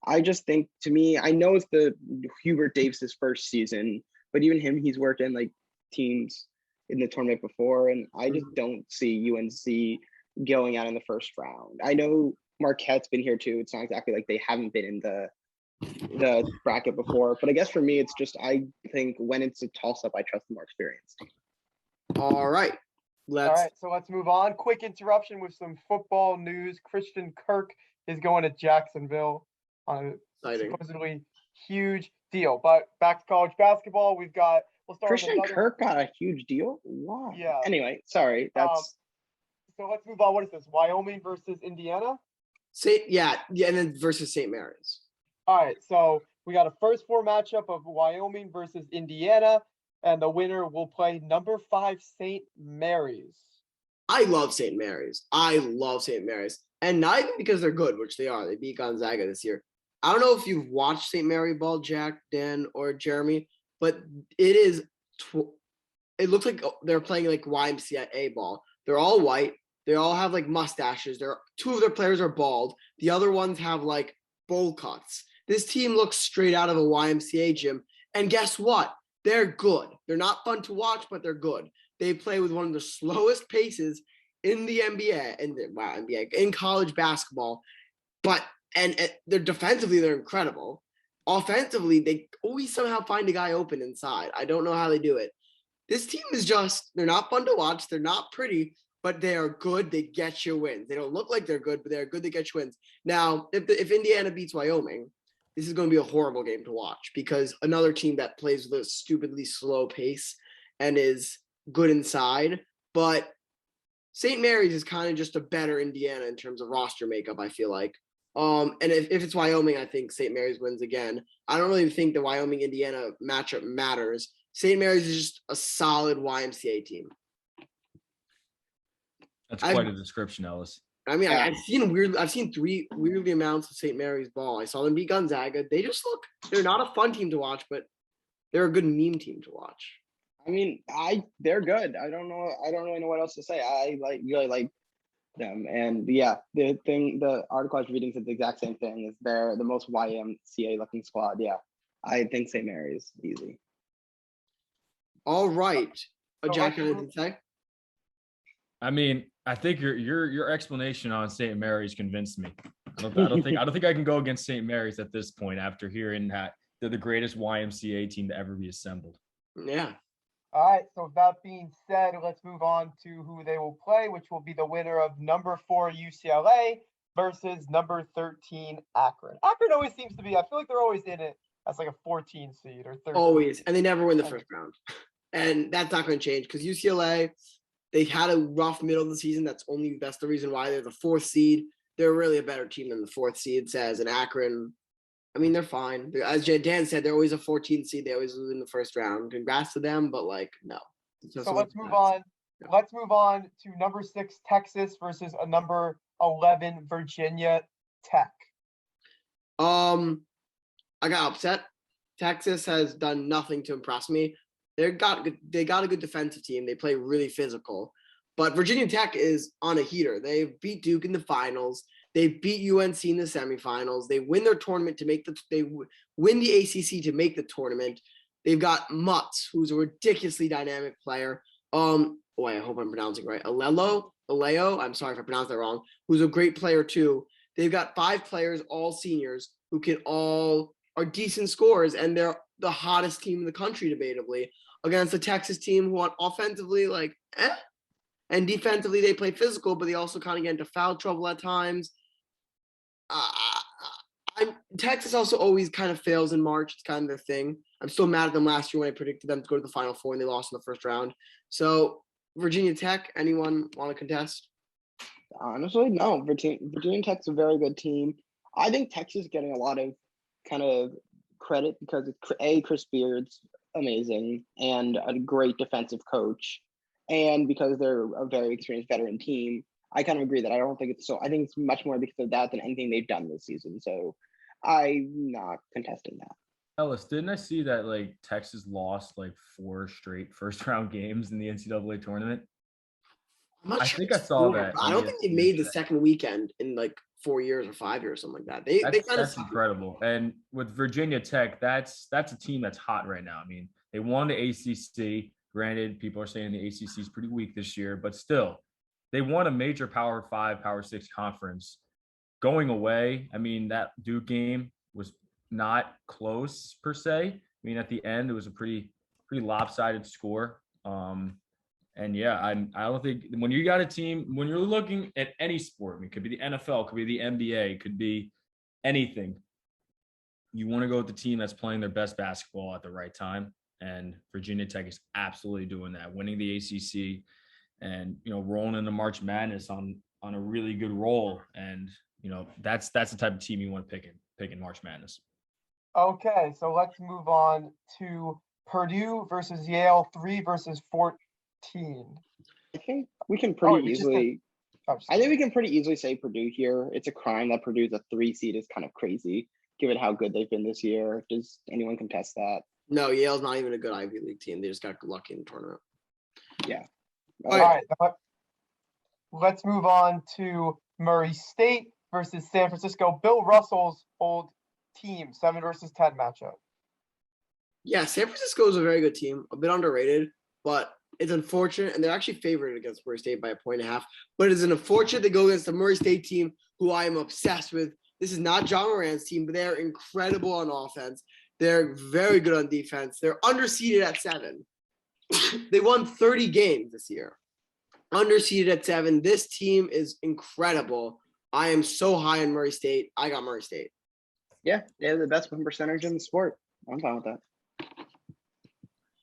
D: I just think, to me, I know it's the Hubert Davis's first season, but even him, he's worked in like teams in the tournament before, and I just don't see UNC going out in the first round. I know Marquette's been here too. It's not exactly like they haven't been in the bracket before, but I guess for me, it's just I think when it's a toss-up, I trust the more experienced team.
C: All right.
B: All right, so let's move on. Quick interruption with some football news. Christian Kirk is going to Jacksonville on a
C: Exciting.
B: supposedly huge deal. But back to college basketball, we'll start
D: Christian
B: with another.
D: Kirk got a huge deal. Wow.
B: Yeah.
D: Anyway, sorry. That's
B: So let's move on. What is this? Wyoming versus Indiana?
C: Yeah, and then versus St. Mary's.
B: All right, so we got a first 4 matchup of Wyoming versus Indiana, and the winner will play number 5 St. Mary's.
C: I love St. Mary's. And not even because they're good, which they are. They beat Gonzaga this year. I don't know if you've watched St. Mary ball, Jack, Dan, or Jeremy, but it looks like they're playing like YMCA ball. They're all white. They all have like mustaches. 2 of their players are bald. The other ones have like bowl cuts. This team looks straight out of a YMCA gym. And guess what? They're good. They're not fun to watch, but they're good. They play with one of the slowest paces in the NBA, in college basketball. But and they're defensively, they're incredible. Offensively, they always somehow find a guy open inside. I don't know how they do it. This team is they're not fun to watch. They're not pretty, but they are good. They get you wins. They don't look like they're good, but they're good. They get you wins. Now, if Indiana beats Wyoming, this is going to be a horrible game to watch because another team that plays with a stupidly slow pace and is good inside. But St. Mary's is kind of just a better Indiana in terms of roster makeup, I feel like. And if it's Wyoming, I think St. Mary's wins again. I don't really think the Wyoming-Indiana matchup matters. St. Mary's is just a solid YMCA team.
A: That's quite a description, Ellis.
C: I mean,
D: Yeah.
C: I've seen 3 weirdly amounts of St. Mary's ball. I saw them beat Gonzaga. They're not a fun team to watch, but they're a good meme team to watch.
D: I mean, they're good. I don't really know what else to say. I really like them. And yeah, the article I was reading said the exact same thing. Is they're the most YMCA looking squad. Yeah. I think St. Mary's easy.
C: All right.
B: So
C: Jack,
B: let's
C: anything to say?
A: I mean, I think your explanation on St. Mary's convinced me. I don't think I can go against St. Mary's at this point after hearing that they're the greatest YMCA team to ever be assembled.
C: Yeah.
B: All right, so with that being said, let's move on to who they will play, which will be the winner of number 4 UCLA versus number 13 Akron. Akron always seems to be, I feel like they're always in it as like a 14 seed or 13.
C: Always. And they never win the first round. And that's not going to change because UCLA, they had a rough middle of the season. That's the reason why they're the 4th seed. They're really a better team than the 4th seed says. And Akron, I mean, they're fine. As Dan said, they're always a 14th seed. They always lose in the first round. Congrats to them, but like, no.
B: So let's move on. Let's move on to number 6 Texas versus a number 11 Virginia Tech.
C: I got upset. Texas has done nothing to impress me. They got a good defensive team. They play really physical. But Virginia Tech is on a heater. They beat Duke in the finals. They beat UNC in the semifinals. They win their tournament they win the ACC to make the tournament. They've got Mutz, who's a ridiculously dynamic player. I hope I'm pronouncing right. Aleo, I'm sorry if I pronounced that wrong, who's a great player too. They've got 5 players, all seniors, who are decent scorers, and they're the hottest team in the country, debatably, against the Texas team who on offensively, and defensively they play physical, but they also kind of get into foul trouble at times. Texas also always kind of fails in March. It's kind of their thing. I'm still mad at them last year when I predicted them to go to the Final Four and they lost in the first round. So Virginia Tech, anyone want to contest?
D: Honestly, no. Virginia Tech's a very good team. I think Texas is getting a lot of kind of credit because Chris Beard's amazing and a great defensive coach, and because they're a very experienced veteran team. I kind of agree that I don't think it's so. I think it's much more because of that than anything they've done this season. So I'm not contesting that.
A: Ellis, didn't I see that like Texas lost like 4 straight first round games in the NCAA tournament? I think I saw that.
C: I don't think they made the second weekend in like 4 years or 5 years, something like that. That's
A: incredible. And with Virginia Tech, that's a team that's hot right now. I mean, they won the ACC. Granted, people are saying the ACC is pretty weak this year, but still, they won a major Power 5, Power 6 conference. Going away, I mean, that Duke game was not close per se. I mean, at the end, it was a pretty lopsided score. And yeah, I don't think when you got a team, when you're looking at any sport, I mean, it could be the NFL, could be the NBA, could be anything. You want to go with the team that's playing their best basketball at the right time. And Virginia Tech is absolutely doing that, winning the ACC and, rolling into March Madness on a really good roll. And, that's the type of team you want to pick in March Madness.
B: Okay, so let's move on to Purdue versus Yale, 3 versus 14.
D: I think we can pretty easily. I think we can pretty easily say Purdue here. It's a crime that Purdue's a 3 seed is kind of crazy, given how good they've been this year. Does anyone contest that?
C: No, Yale's not even a good Ivy League team. They just got lucky in the tournament.
D: Yeah.
B: All right. Let's move on to Murray State versus San Francisco. Bill Russell's old team, 7 versus 10 matchup.
C: Yeah, San Francisco is a very good team, a bit underrated, but it's unfortunate, and they're actually favored against Murray State by 1.5. But it's unfortunate they go against the Murray State team, who I am obsessed with. This is not John Moran's team, but they're incredible on offense. They're very good on defense. They're underseeded at 7. They won 30 games this year. Underseeded at 7. This team is incredible. I am so high on Murray State. I got Murray State.
D: Yeah, they're the best win percentage in the sport. I'm fine with that.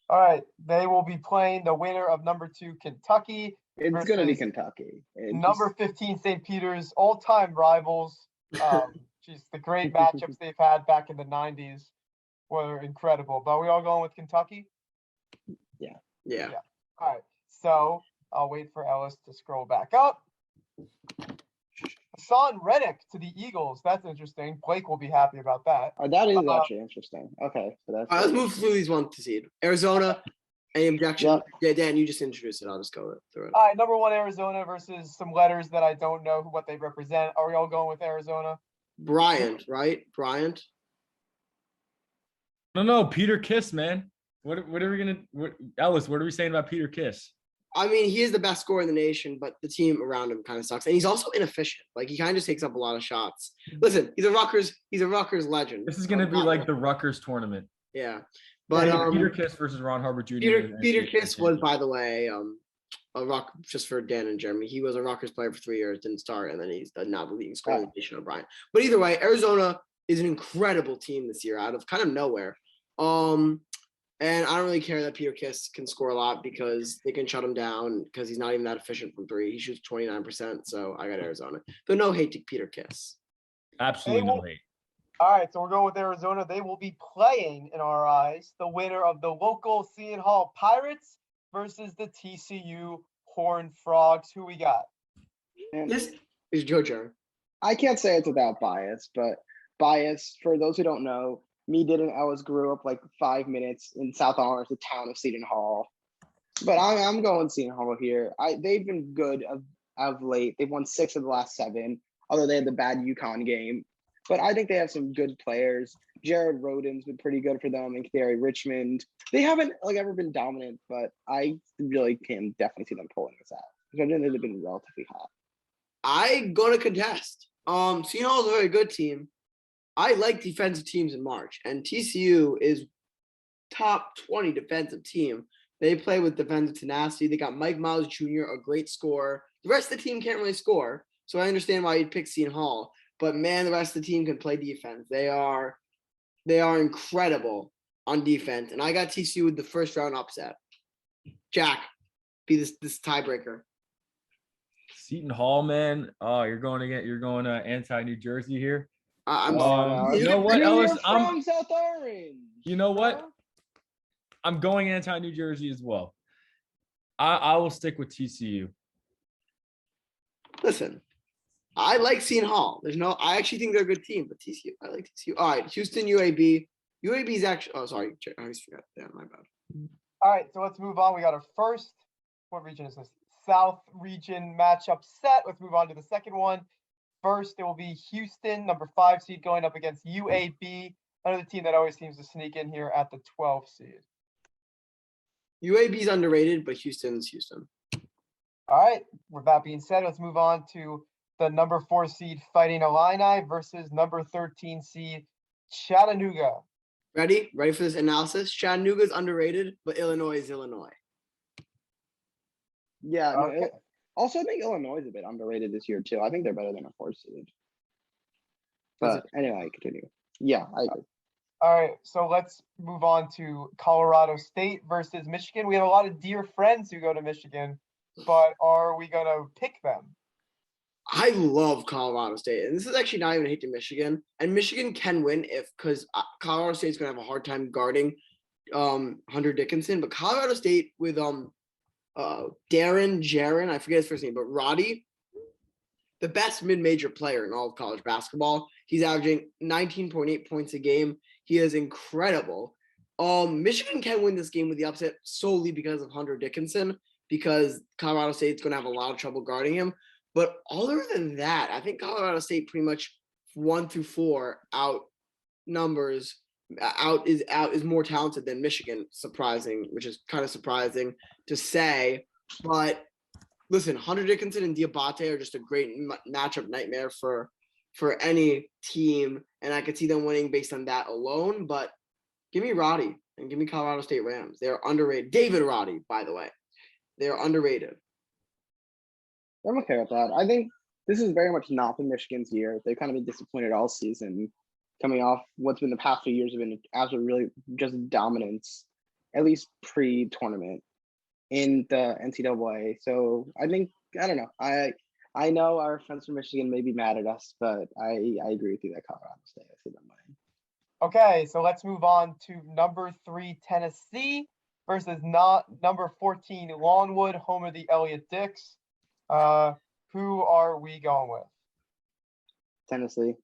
B: All right, they will be playing the winner of number 2 Kentucky.
D: It's going to be Kentucky.
B: Number 15 St. Peter's, all-time rivals. The great matchups they've had back in the 90s were incredible. But are we all going with Kentucky?
C: Yeah.
B: All right, so I'll wait for Ellis to scroll back up. Hassan Reddick to the Eagles. That's interesting. Blake will be happy about that.
D: That is actually interesting. Okay, so that's.
C: All right, let's move through these 1 to seed. Arizona, any objection?
D: Yep.
C: Yeah, Dan, you just introduced it. I'll just go through it.
B: All right, number 1 Arizona versus some letters that I don't know what they represent. Are we all going with Arizona?
C: Bryant, right? Bryant.
A: No, Peter Kiss, man. What are we gonna? Ellis, what are we saying about Peter Kiss?
C: I mean, he is the best scorer in the nation, but the team around him kind of sucks, and he's also inefficient. Like, he kind of just takes up a lot of shots. Listen, he's a Rutgers legend.
A: This is gonna be like the Rutgers tournament.
C: Yeah, but
A: Peter Kiss versus Ron Harper Jr.
C: Peter Kiss was, by the way, a rock just for Dan and Jeremy. He was a Rutgers player for 3 years, didn't start, and then he's now the leading scorer in the nation, O'Brien. But either way, Arizona is an incredible team this year out of kind of nowhere. And I don't really care that Peter Kiss can score a lot because they can shut him down because he's not even that efficient from three. He shoots 29%. So I got Arizona. But no hate to Peter Kiss.
A: Absolutely
B: They
A: no
B: will-
A: hate.
B: All right, so we're going with Arizona. They will be playing, in our eyes, the winner of the local Seton Hall Pirates versus the TCU Horned Frogs. Who we got?
D: And
C: This is Joe Turn.
D: I can't say it's without bias, but bias, for those who don't know, I grew up like 5 minutes in South Orange, the town of Seton Hall. But I'm going Seton Hall here. They've been good of late. They've won 6 of the last 7, although they had the bad UConn game. But I think they have some good players. Jared Roden's been pretty good for them, and Gary Richmond. They haven't ever been dominant, but I really can definitely see them pulling this out. Because I think they've been relatively hot.
C: I go to contest. Seton Hall is a very good team. I like defensive teams in March, and TCU is top 20 defensive team. They play with defensive tenacity. They got Mike Miles Jr., a great scorer. The rest of the team can't really score, so I understand why you'd pick Seton Hall. But man, the rest of the team can play defense. They are incredible on defense, and I got TCU with the first round upset. Jack, be this tiebreaker.
A: Seton Hall, man. Oh, you're going anti New Jersey here.
C: I'm
A: You know what,
D: You're
A: Ellis?
D: from South Orange.
A: You know what?
D: Huh?
A: I'm going anti New Jersey as well. I will stick with TCU.
C: Listen. I like Seton Hall. I actually think they're a good team, but TCU, I like TCU. All right, Houston, UAB. UAB is actually, I always forgot. Yeah, my bad.
B: All right, so let's move on. We got our first, what region is this? South region matchup set. Let's move on to the second one. First, it will be Houston, number 5 seed, going up against UAB, another team that always seems to sneak in here at the 12 seed.
C: UAB is underrated, but Houston's Houston.
B: All right, with that being said, let's move on to the number 4 seed Fighting Illini versus number 13 seed Chattanooga.
C: Ready for this analysis? Chattanooga is underrated, but Illinois is Illinois.
D: Yeah. No,
B: Okay.
D: Also, I think Illinois is a bit underrated this year too. I think they're better than a 4 seed. But anyway, continue. Yeah, I agree.
B: All right, so let's move on to Colorado State versus Michigan. We have a lot of dear friends who go to Michigan, but are we going to pick them?
C: I love Colorado State, and this is actually not even a hate to Michigan. And Michigan can win because Colorado State's gonna have a hard time guarding Hunter Dickinson. But Colorado State with Jaron, I forget his first name, but Roddy, the best mid-major player in all of college basketball. He's averaging 19.8 points a game. He is incredible. Michigan can win this game with the upset solely because of Hunter Dickinson, because Colorado State's gonna have a lot of trouble guarding him. But other than that, I think Colorado State pretty much 1 through 4 is more talented than Michigan, which is kind of surprising to say. But listen, Hunter Dickinson and Diabate are just a great matchup nightmare for any team, and I could see them winning based on that alone. But give me Roddy and give me Colorado State Rams. They're underrated. David Roddy, by the way, they're underrated.
D: I'm okay with that. I think this is very much not the Michigan's year. They've kind of been disappointed all season, coming off what's been the past few years have been absolutely really just dominance, at least pre-tournament in the NCAA. So I think, I don't know. I know our friends from Michigan may be mad at us, but I agree with you that Colorado State, I see them winning.
B: Okay, so let's move on to number 3 Tennessee versus number 14 Longwood, home of the Elliott Dicks. Who are we going with?
D: Tennessee.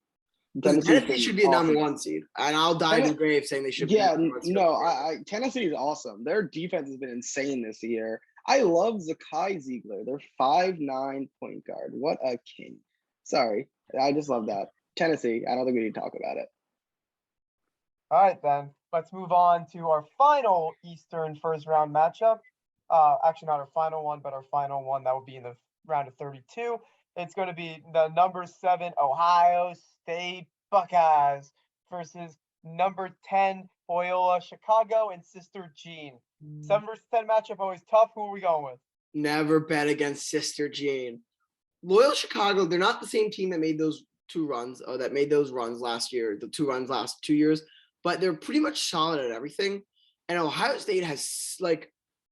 C: Tennessee should be a number 1 seed, and I'll die in the grave saying they should be.
D: Yeah, no, Tennessee is awesome. Their defense has been insane this year. I love Zakai Ziegler. They're 5'9" point guard. What a king. Sorry, I just love that. Tennessee, I don't think we need to talk about it.
B: All right, then. Let's move on to our final Eastern first round matchup. Actually, not our final one, but our final one that will be in the round of 32. It's going to be the number 7 Ohio State Buckeyes versus number 10 Loyola Chicago and Sister Jean. 7 versus 10 matchup, always tough. Who are we going with?
C: Never bet against Sister Jean. Loyola Chicago, they're not the same team that made those 2 runs, or that made those runs last year, the 2 runs last 2 years, but they're pretty much solid at everything. And Ohio State has like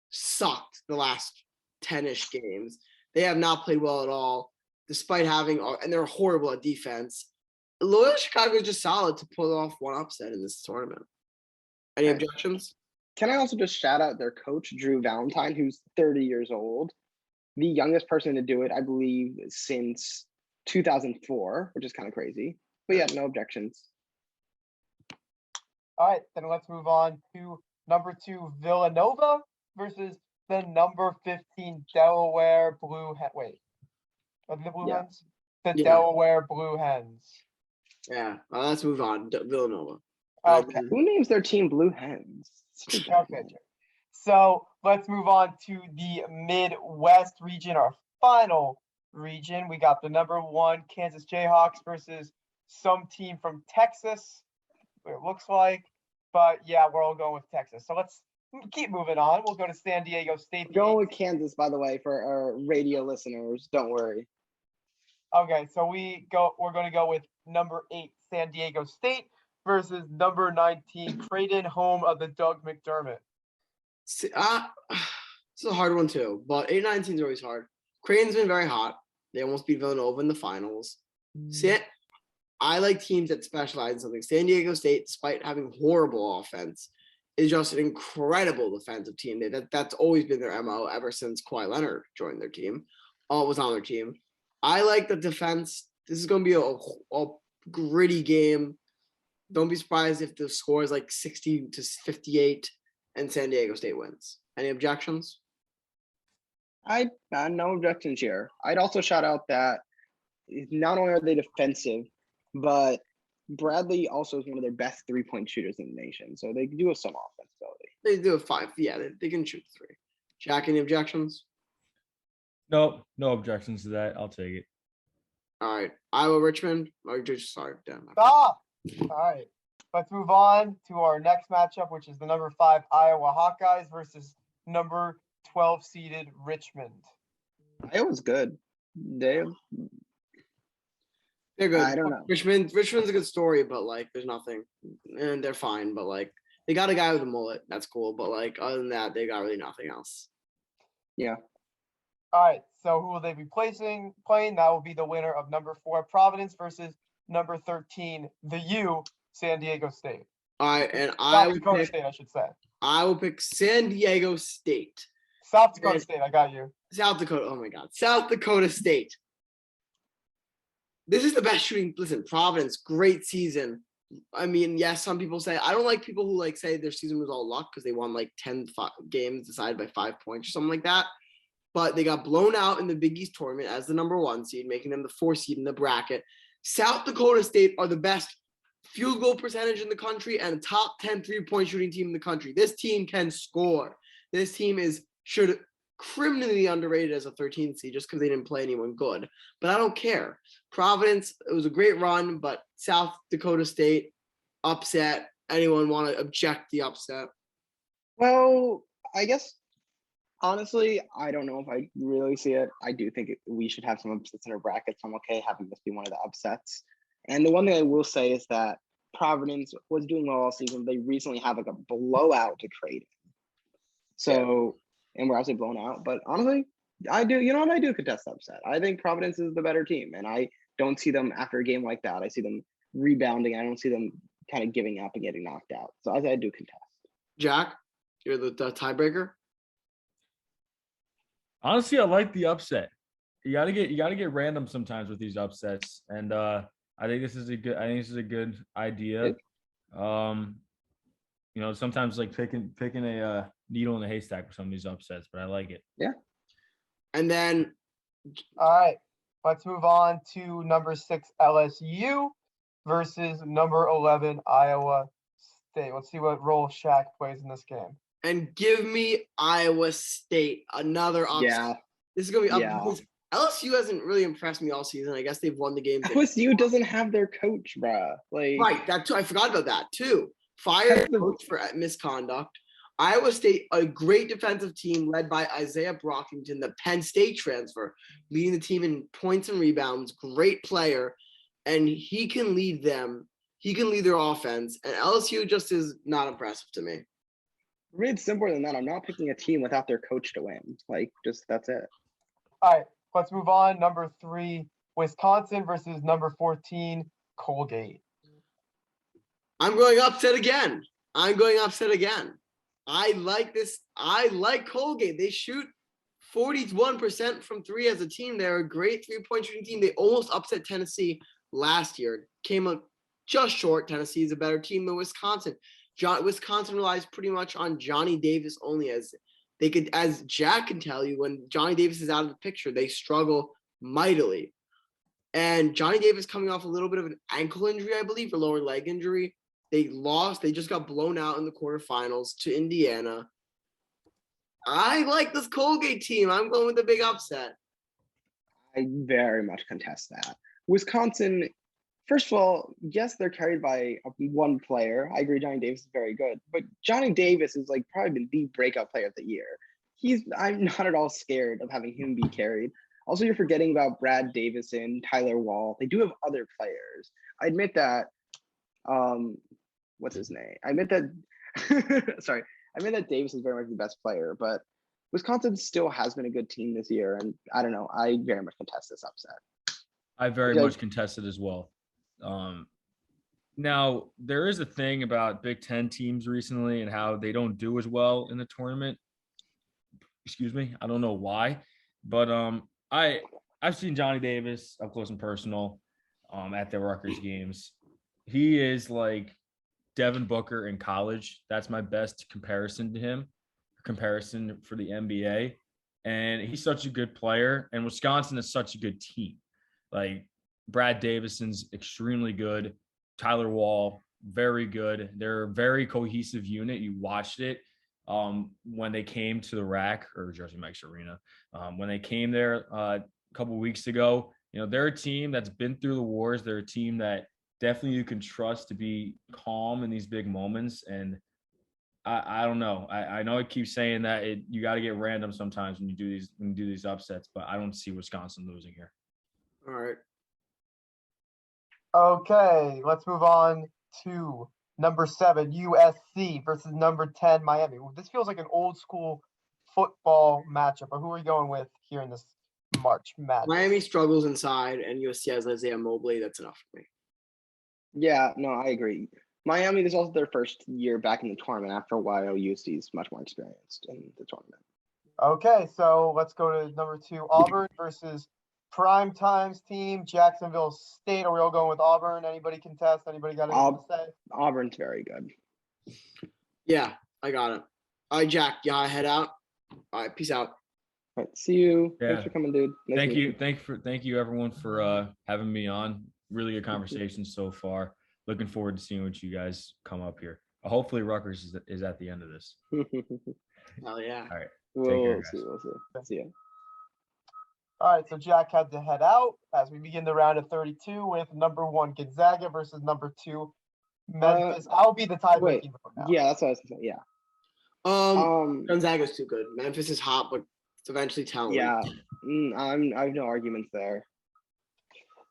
C: sucked the last 10-ish games. They have not played well at all, despite having, and they're horrible at defense. Loyola Chicago is just solid to pull off one upset in this tournament. Any
D: Okay.
C: objections?
D: Can I also just shout out their coach, Drew Valentine, who's 30 years old, the youngest person to do it, I believe, since 2004, which is kind of crazy. But yeah, no objections.
B: All right, then let's move on to number 2 Villanova versus the number 15 Delaware Blue Wait, are they the Blue
D: Yeah.
B: Hens? The
C: Yeah.
B: Delaware Blue Hens.
C: Yeah, let's move on. Villanova.
B: Okay.
D: Who names their team Blue Hens? Such a bad
B: Okay,
D: name.
B: Jim. So let's move on to the Midwest region, our final region. We got the number 1 Kansas Jayhawks versus some team from Texas, it looks like. But yeah, we're all going with Texas. So let's keep moving on. We'll go to San Diego State. the
D: Going with
B: 18th.
D: Kansas, by the way, for our radio listeners. Don't worry.
B: Okay, so we're going to go with number 8 San Diego State versus number 19 Creighton, home of the Doug McDermott.
C: This is a hard one too, but 8-19 is always hard. Creighton's been very hot. They almost beat Villanova in the finals. I like teams that specialize in something. San Diego State, despite having horrible offense, is just an incredible defensive team. That's always been their MO ever since Kawhi Leonard joined their team. Was on their team. I like the defense. This is going to be a gritty game. Don't be surprised if the score is like 60-58 and San Diego State wins. Any objections?
D: No objections here. I'd also shout out that not only are they defensive, but Bradley also is one of their best 3-point shooters in the nation. So they do have some offense ability.
C: They do a 5. Yeah, they can shoot 3. Jack, any objections?
A: Nope, no objections to that. I'll take it.
C: All right. Iowa, Richmond. Sorry, Dan.
B: Stop! All right, let's move on to our next matchup, which is the number 5 Iowa Hawkeyes versus number 12 seeded Richmond.
D: Iowa's good.
C: They're good.
D: I don't know.
C: Richmond's a good story, but like there's nothing. And they're fine, but like they got a guy with a mullet. That's cool. But like other than that, they got really nothing else.
D: Yeah.
B: All right, so who will they be playing? That will be the winner of number 4 Providence versus number 13 the U San Diego State.
C: All right, and
B: South Dakota State, I should say.
C: I will pick San Diego State.
B: South Dakota State, I got you.
C: South Dakota. Oh my God. South Dakota State. This is the best shooting. Listen, Providence, great season. I mean, yes, some people say, I don't like people who like say their season was all luck because they won like 10 games decided by 5 points or something like that. But they got blown out in the Big East tournament as the number 1 seed, making them the 4th seed in the bracket. South Dakota State are the best field goal percentage in the country and a top 10 3-point shooting team in the country. This team can score. This team should criminally underrated as a 13th seed just because they didn't play anyone good. But I don't care. Providence, it was a great run, but South Dakota State upset. Anyone want to object the upset?
D: Well, I guess honestly, I don't know if I really see it. I do think we should have some upsets in our brackets. I'm okay having this be one of the upsets. And the one thing I will say is that Providence was doing well all season. They recently had like a blowout to Creighton. So, and we're obviously blown out. But honestly, I do contest the upset. I think Providence is the better team. And I don't see them after a game like that. I see them rebounding. I don't see them kind of giving up and getting knocked out. So I do contest.
C: Jack, you're the tiebreaker.
A: Honestly, I like the upset. You gotta get random sometimes with these upsets, and I think this is a good idea. Sometimes like picking a needle in a haystack for some of these upsets, but I like it.
D: Yeah.
C: And then,
B: all right, let's move on to number 6 LSU versus number 11 Iowa State. Let's see what role Shaq plays in this game.
C: And give me Iowa State, another upset.
D: Yeah.
C: This is gonna be up
D: Yeah.
C: because LSU hasn't really impressed me all season. I guess they've won the games.
D: LSU doesn't have their coach, bruh. Like,
C: Right, that too. I forgot about that too. Fired coach for misconduct. Iowa State, a great defensive team led by Isaiah Brockington, the Penn State transfer, leading the team in points and rebounds. Great player, and he can lead them. He can lead their offense, and LSU just is not impressive to me.
D: For me, it's simpler than that. I'm not picking a team without their coach to win. Like, just that's it.
B: All right, let's move on. Number 3, Wisconsin versus number 14, Colgate.
C: I'm going upset again. I like this. I like Colgate. They shoot 41% from three as a team. They're a great 3-point shooting team. They almost upset Tennessee last year. Came up just short. Tennessee is a better team than Wisconsin. Wisconsin relies pretty much on Johnny Davis only, as Jack can tell you, when Johnny Davis is out of the picture, they struggle mightily. And Johnny Davis coming off a little bit of an ankle injury, I believe, or lower leg injury. They lost. They just got blown out in the quarterfinals to Indiana. I like this Colgate team. I'm going with the big upset.
D: I very much contest that. Wisconsin, first of all, yes, they're carried by one player. I agree, Johnny Davis is very good, but Johnny Davis is like probably been the breakout player of the year. I'm not at all scared of having him be carried. Also, you're forgetting about Brad Davison, Tyler Wall. They do have other players. I admit that. What's his name? I admit that. Sorry, I admit that Davis is very much the best player, but Wisconsin still has been a good team this year, and I don't know. I very much contest this upset.
A: I very much contest it as well. Now, there is a thing about Big Ten teams recently and how they don't do as well in the tournament. Excuse me. I don't know why, but I've seen Johnny Davis up close and personal at the Rutgers games. He is like Devin Booker in college. That's my best comparison to him, comparison for the NBA. And he's such a good player. And Wisconsin is such a good team. Like Brad Davison's extremely good. Tyler Wall, very good. They're a very cohesive unit. You watched it when they came to the RAC, or Jersey Mike's Arena. When they came there a couple weeks ago, they're a team that's been through the wars. They're a team that definitely you can trust to be calm in these big moments. And I don't know. I know I keep saying that you got to get random sometimes when you do these upsets, but I don't see Wisconsin losing here.
C: All right.
B: Okay, let's move on to number 7, USC versus number 10, Miami. This feels like an old school football matchup, but who are you going with here in this March Madness?
C: Miami struggles inside, and USC has Isaiah Mobley. That's enough for me.
D: Yeah, no, I agree. Miami, this is also their first year back in the tournament. After a while, USC is much more experienced in the tournament.
B: Okay, so let's go to number 2, Auburn versus Prime Times team, Jacksonville State. Are we all going with Auburn? Anybody contest? Anybody got anything to say?
D: Auburn's very good.
C: Yeah, I got it. All right, Jack, you gotta head out. All right, peace out.
D: All right, see you.
A: Yeah.
D: Thanks for coming, dude. Nice
A: Thank
D: meeting
A: you. Thank you everyone for having me on. Really good conversation so far. Looking forward to seeing what you guys come up here. Hopefully Rutgers is at the end of this.
C: Hell yeah.
A: All right.
D: We'll see. See ya.
B: All right, so Jack had to head out as we begin the round of 32 with number 1 Gonzaga versus number 2 Memphis. I'll be the tie-breaking vote now.
D: Yeah, that's what I was gonna say. Yeah.
C: Gonzaga's too good. Memphis is hot, but it's eventually talented.
D: Yeah. I have no arguments there.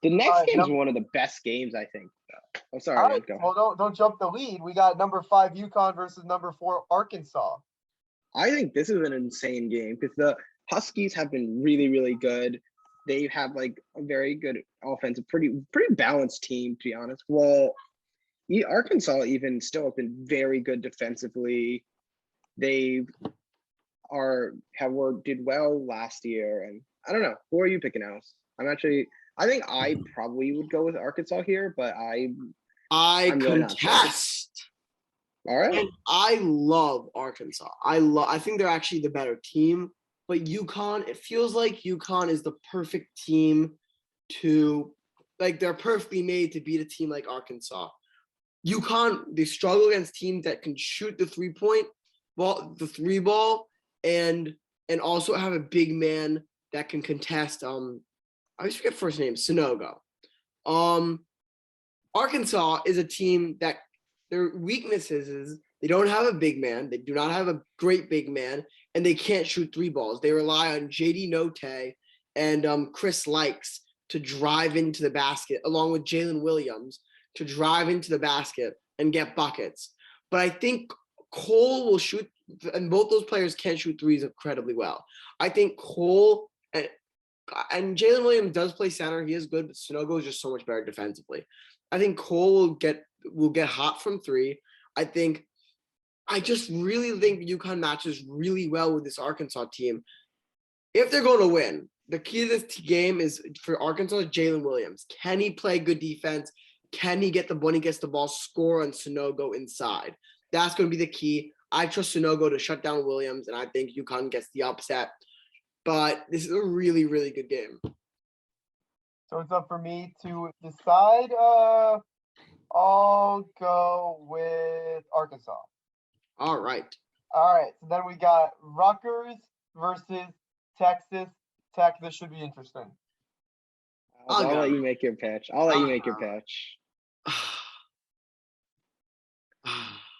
D: The next game is one of the best games, I think. I'm sorry.
B: All right, well, don't jump the lead. We got number 5 UConn versus number 4 Arkansas.
D: I think this is an insane game because the Huskies have been really, really good. They have like a very good offensive, pretty balanced team, to be honest. Well, Arkansas even still have been very good defensively. They did well last year, and I don't know. Who are you picking, Alice? I think I probably would go with Arkansas here, but I'm
C: contest.
D: All right.
C: And I love Arkansas. I think they're actually the better team. But UConn, it feels like UConn is the perfect team they're perfectly made to beat a team like Arkansas. UConn, they struggle against teams that can shoot the 3-point ball, the 3 ball, and also have a big man that can contest. I always forget first name, Sonogo. Arkansas is a team that their weaknesses is they don't have a big man. They do not have a great big man, and they can't shoot 3 balls. They rely on JD Notae and Chris Likes to drive into the basket, along with Jalen Williams to drive into the basket and get buckets. But I think Cole will shoot and both those players can shoot threes incredibly well. I think Cole and Jalen Williams does play center. He is good, but Sanogo is just so much better defensively. I think Cole will get hot from three. I just really think UConn matches really well with this Arkansas team. If they're going to win, the key to this game is for Arkansas, Jalen Williams. Can he play good defense? Can he when he gets the ball, score on Sanogo inside? That's going to be the key. I trust Sanogo to shut down Williams, and I think UConn gets the upset. But this is a really, really good game.
B: So it's up for me to decide. I'll go with Arkansas.
C: All right.
B: All right. So then we got Rutgers versus Texas Tech. This should be interesting.
D: I'll
C: go.
D: let you make your pitch. I'll let you make your pitch.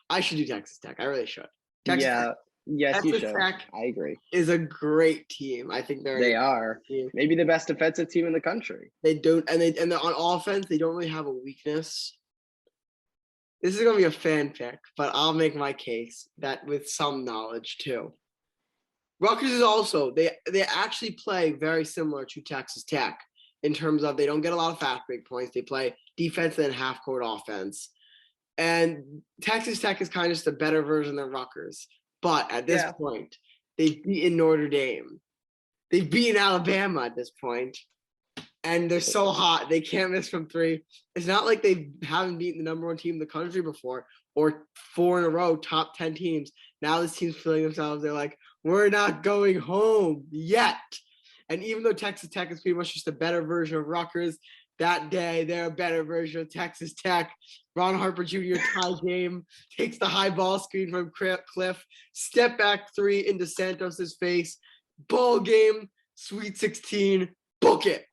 C: I should do Texas Tech. I really should. Texas Tech
D: Yes, you
C: Texas
D: should.
C: Tech
D: I agree.
C: is a great team. I think
D: They are maybe the best defensive team in the country.
C: They don't, and they're on offense, they don't really have a weakness. This is gonna be a fan pick, but I'll make my case that with some knowledge too. Rutgers is also they actually play very similar to Texas Tech in terms of they don't get a lot of fast break points. They play defense and half court offense, and Texas Tech is kind of just a better version than Rutgers. But at this point, they've beaten Notre Dame. They've beaten Alabama at this point. And they're so hot. They can't miss from three. It's not like they haven't beaten the number one team in the country before or 4 in a row, top 10 teams. Now this team's feeling themselves. They're like, we're not going home yet. And even though Texas Tech is pretty much just a better version of Rutgers, that day they're a better version of Texas Tech. Ron Harper Jr. tie game, takes the high ball screen from Cliff, step back three into Santos's face, ball game, Sweet 16, book it.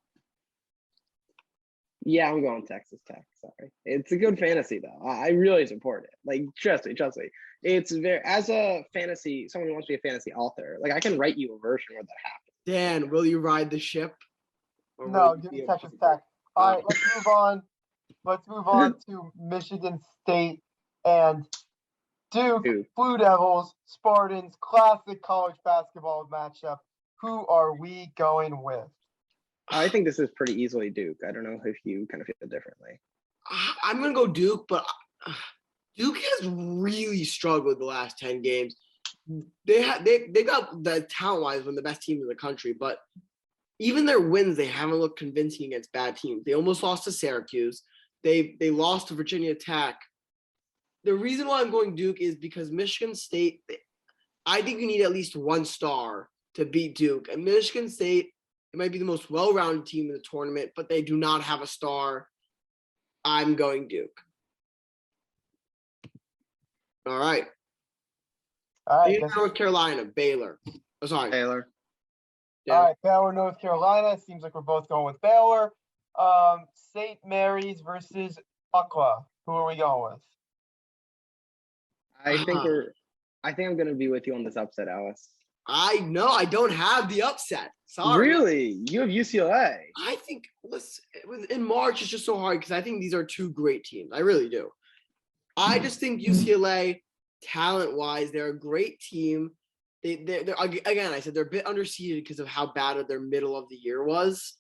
D: Yeah, I'm going Texas Tech. Sorry, it's a good fantasy though. I really support it. Like, trust me. It's very as a fantasy. Someone who wants to be a fantasy author, like I can write you a version where that happens.
C: Dan, will you ride the ship?
B: No, give me Texas Tech. All right, let's move on. Let's move on to Michigan State and Duke Blue Devils, Spartans, classic college basketball matchup. Who are we going with?
D: I think this is pretty easily Duke. I don't know if you kind of feel differently.
C: I'm going to go Duke, but Duke has really struggled the last 10 games. They got the talent-wise one of the best teams in the country, but even their wins, they haven't looked convincing against bad teams. They almost lost to Syracuse. They lost to Virginia Tech. The reason why I'm going Duke is because Michigan State, I think you need at least one star to beat Duke. And Michigan State, it might be the most well-rounded team in the tournament, but they do not have a star. I'm going Duke. All right. North Carolina, Baylor. Oh, sorry.
D: Baylor.
C: Yeah.
B: All right, Baylor, North Carolina. Seems like we're both going with Baylor. St. Mary's versus UCLA. Who are we going with?
D: I think I'm gonna be with you on this upset, Alice.
C: I know I don't have the upset. Sorry.
D: Really? You have UCLA.
C: I think in March it's just so hard because I think these are two great teams. I really do. I just think UCLA, talent-wise, they're a great team. They're again, I said they're a bit underseeded because of how bad their middle of the year was.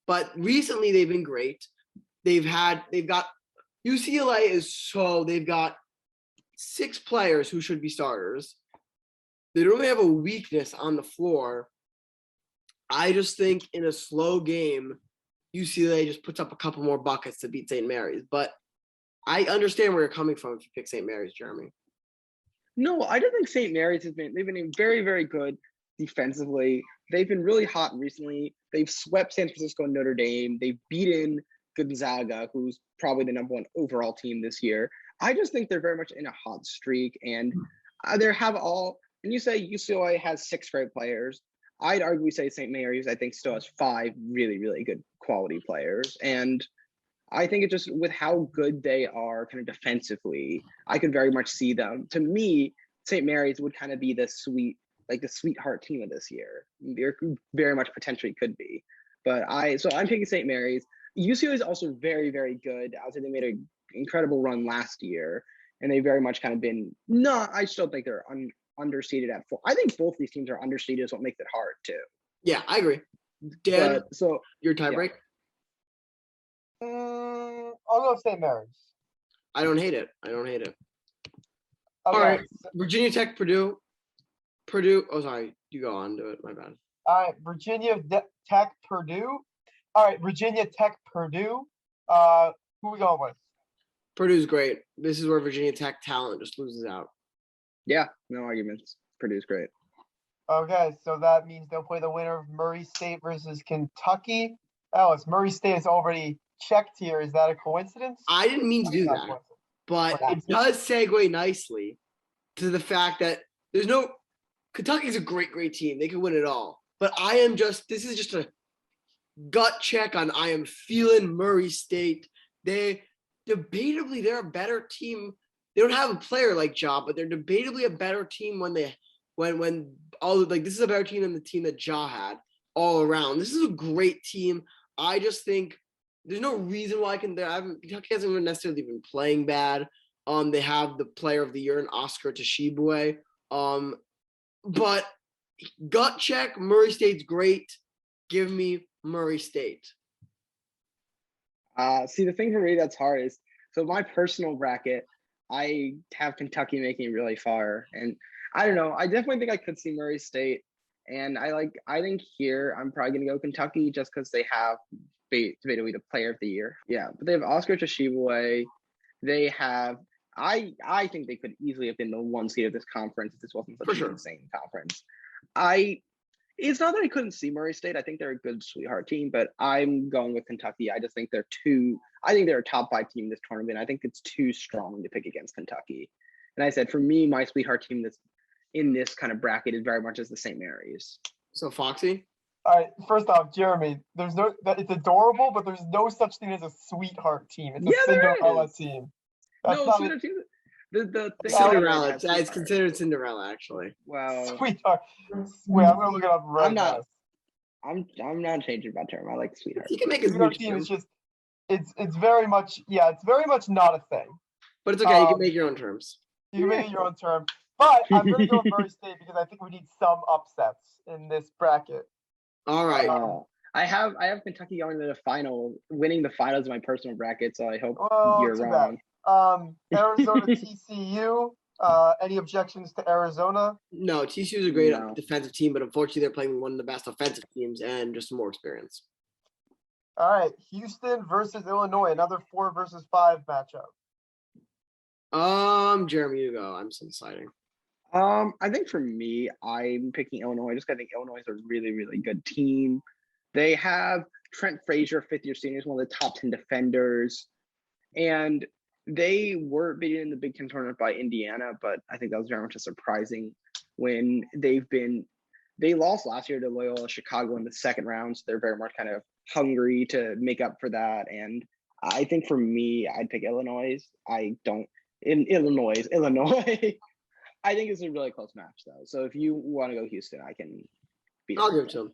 C: But recently they've been great. They've got UCLA they've got 6 players who should be starters. They don't really have a weakness on the floor. I just think in a slow game, UCLA just puts up a couple more buckets to beat St. Mary's. But I understand where you're coming from if you pick St. Mary's, Jeremy.
D: No, I don't think St. Mary's they've been very, very good defensively. They've been really hot recently. They've swept San Francisco and Notre Dame. They've beaten Gonzaga, who's probably the number 1 overall team this year. I just think they're very much in a hot streak, and and you say UCLA has 6 great players. I'd argue say St. Mary's, I think, still has 5 really, really good quality players. And I think it just with how good they are kind of defensively, I could very much see them. To me, St. Mary's would kind of be the sweetheart team of this year. They very much potentially could be. But I'm taking St. Mary's. UCLA is also very, very good. I would say they made an incredible run last year, and they very much kind of been I still think they're underseeded at 4. I think both these teams are underseeded is what makes it hard too.
C: Yeah, I agree. Dan,
D: But so
C: your tiebreak?
B: I'll go St. Mary's.
C: I don't hate it. I don't hate it.
B: Okay.
C: All right. Virginia Tech, Purdue. Purdue. Oh, sorry. You go on to it. My bad.
B: All right, Tech, Purdue. All right, Virginia Tech, Purdue. Who we going with?
C: Purdue's great. This is where Virginia Tech talent just loses out.
D: yeah, no arguments. Purdue's great.
B: Okay, so that means they'll play the winner of Murray State versus Kentucky. Alice, Murray State is already checked here. Is that a coincidence?
C: I didn't mean to do
B: Not a
C: that,
B: coincidence.
C: but
B: Perhaps.
C: it does segue nicely to the fact that there's no Kentucky's a great, great team. They can win it all. But this is just a gut check on I am feeling Murray State. They're a better team. They don't have a player like Ja, but they're debatably a better team when all this is a better team than the team that Ja had all around. This is a great team. I just think there's no reason why Kentucky hasn't even necessarily been playing bad. They have the player of the year in Oscar Tshiebwe. But gut check, Murray State's great. Give me Murray State.
D: See, the thing for me that's hard is so my personal bracket, I have Kentucky making it really far, and I don't know. I definitely think I could see Murray State, and I think here I'm probably gonna go Kentucky just because they have debatably the player of the year. Yeah, but they have Oscar Tshiebwe. They have. I think they could easily have been the 1 seed of this conference if this wasn't such an insane conference. It's not that I couldn't see Murray State. I think they're a good sweetheart team, but I'm going with Kentucky. I just think they're a top 5 team in this tournament. I think it's too strong to pick against Kentucky. And I said, for me, my sweetheart team that's in this kind of bracket is very much as the St. Mary's.
C: So Foxy?
B: All right, first off, Jeremy, it's adorable, but there's no such thing as a sweetheart team. It's a Cinderella team. That's
D: No, sweetheart team. The thing
C: Cinderella. It's considered Cinderella, actually.
D: Well,
B: Sweetheart. Wait, I'm gonna look it up right
D: I'm not.
B: now.
D: I'm not changing my term. I like sweetheart.
C: You can make a
B: Sweetheart
C: huge
B: team
C: term,
B: is just it's very much not a thing.
C: but it's okay. You can make your own terms.
B: You can make it your own term. But I'm gonna go with Murray State because I think we need some upsets in this bracket.
C: All right.
D: I have Kentucky going to the final, winning the finals of my personal bracket. So I hope you're
B: too
D: wrong.
B: bad. Arizona TCU. Any objections to Arizona?
C: No, TCU is a great
D: No.
C: defensive team, but unfortunately, they're playing one of the best offensive teams and just more experience.
B: All right, Houston versus Illinois, another 4 versus 5 matchup.
C: Jeremy, you go. I'm still deciding.
D: I think for me, I'm picking Illinois just because I think Illinois is a really, really good team. They have Trent Frazier, 5th-year senior, is one of the top 10 defenders. And they were beaten in the Big Ten tournament by Indiana, but I think that was very much a surprising win. They lost last year to Loyola Chicago in the second round, so they're very much kind of hungry to make up for that. And I think for me, I'd pick Illinois. Illinois. I think it's a really close match, though. So if you want to go Houston, I can beat
C: I'll give it to them.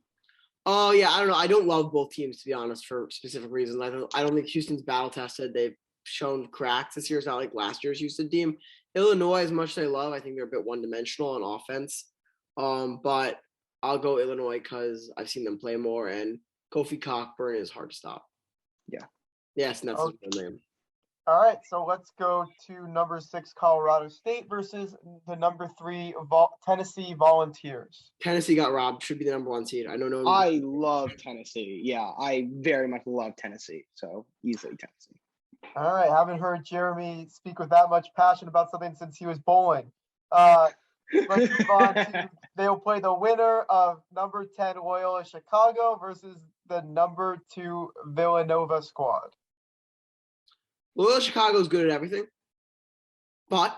C: Oh yeah, I don't know. I don't love both teams, to be honest, for specific reasons. I don't think Houston's battle tested. They've shown cracks this year. It's not like last year's Houston team. Illinois, as much as I love, I think they're a bit one-dimensional on offense. But I'll go Illinois because I've seen them play more, and Kofi Cockburn is hard to stop.
D: Yeah.
C: Yes, and that's his real name.
B: All right, so let's go to number 6 Colorado State versus the number 3 Tennessee Volunteers.
C: Tennessee got robbed. Should be the number 1 seed. I don't know.
D: I love Tennessee. Yeah, I very much love Tennessee. So easily Tennessee.
B: All right, haven't heard Jeremy speak with that much passion about something since he was bowling. Let's move on to they'll play the winner of number 10 Loyola Chicago versus the number 2 Villanova squad.
C: Loyola Chicago is good at everything, but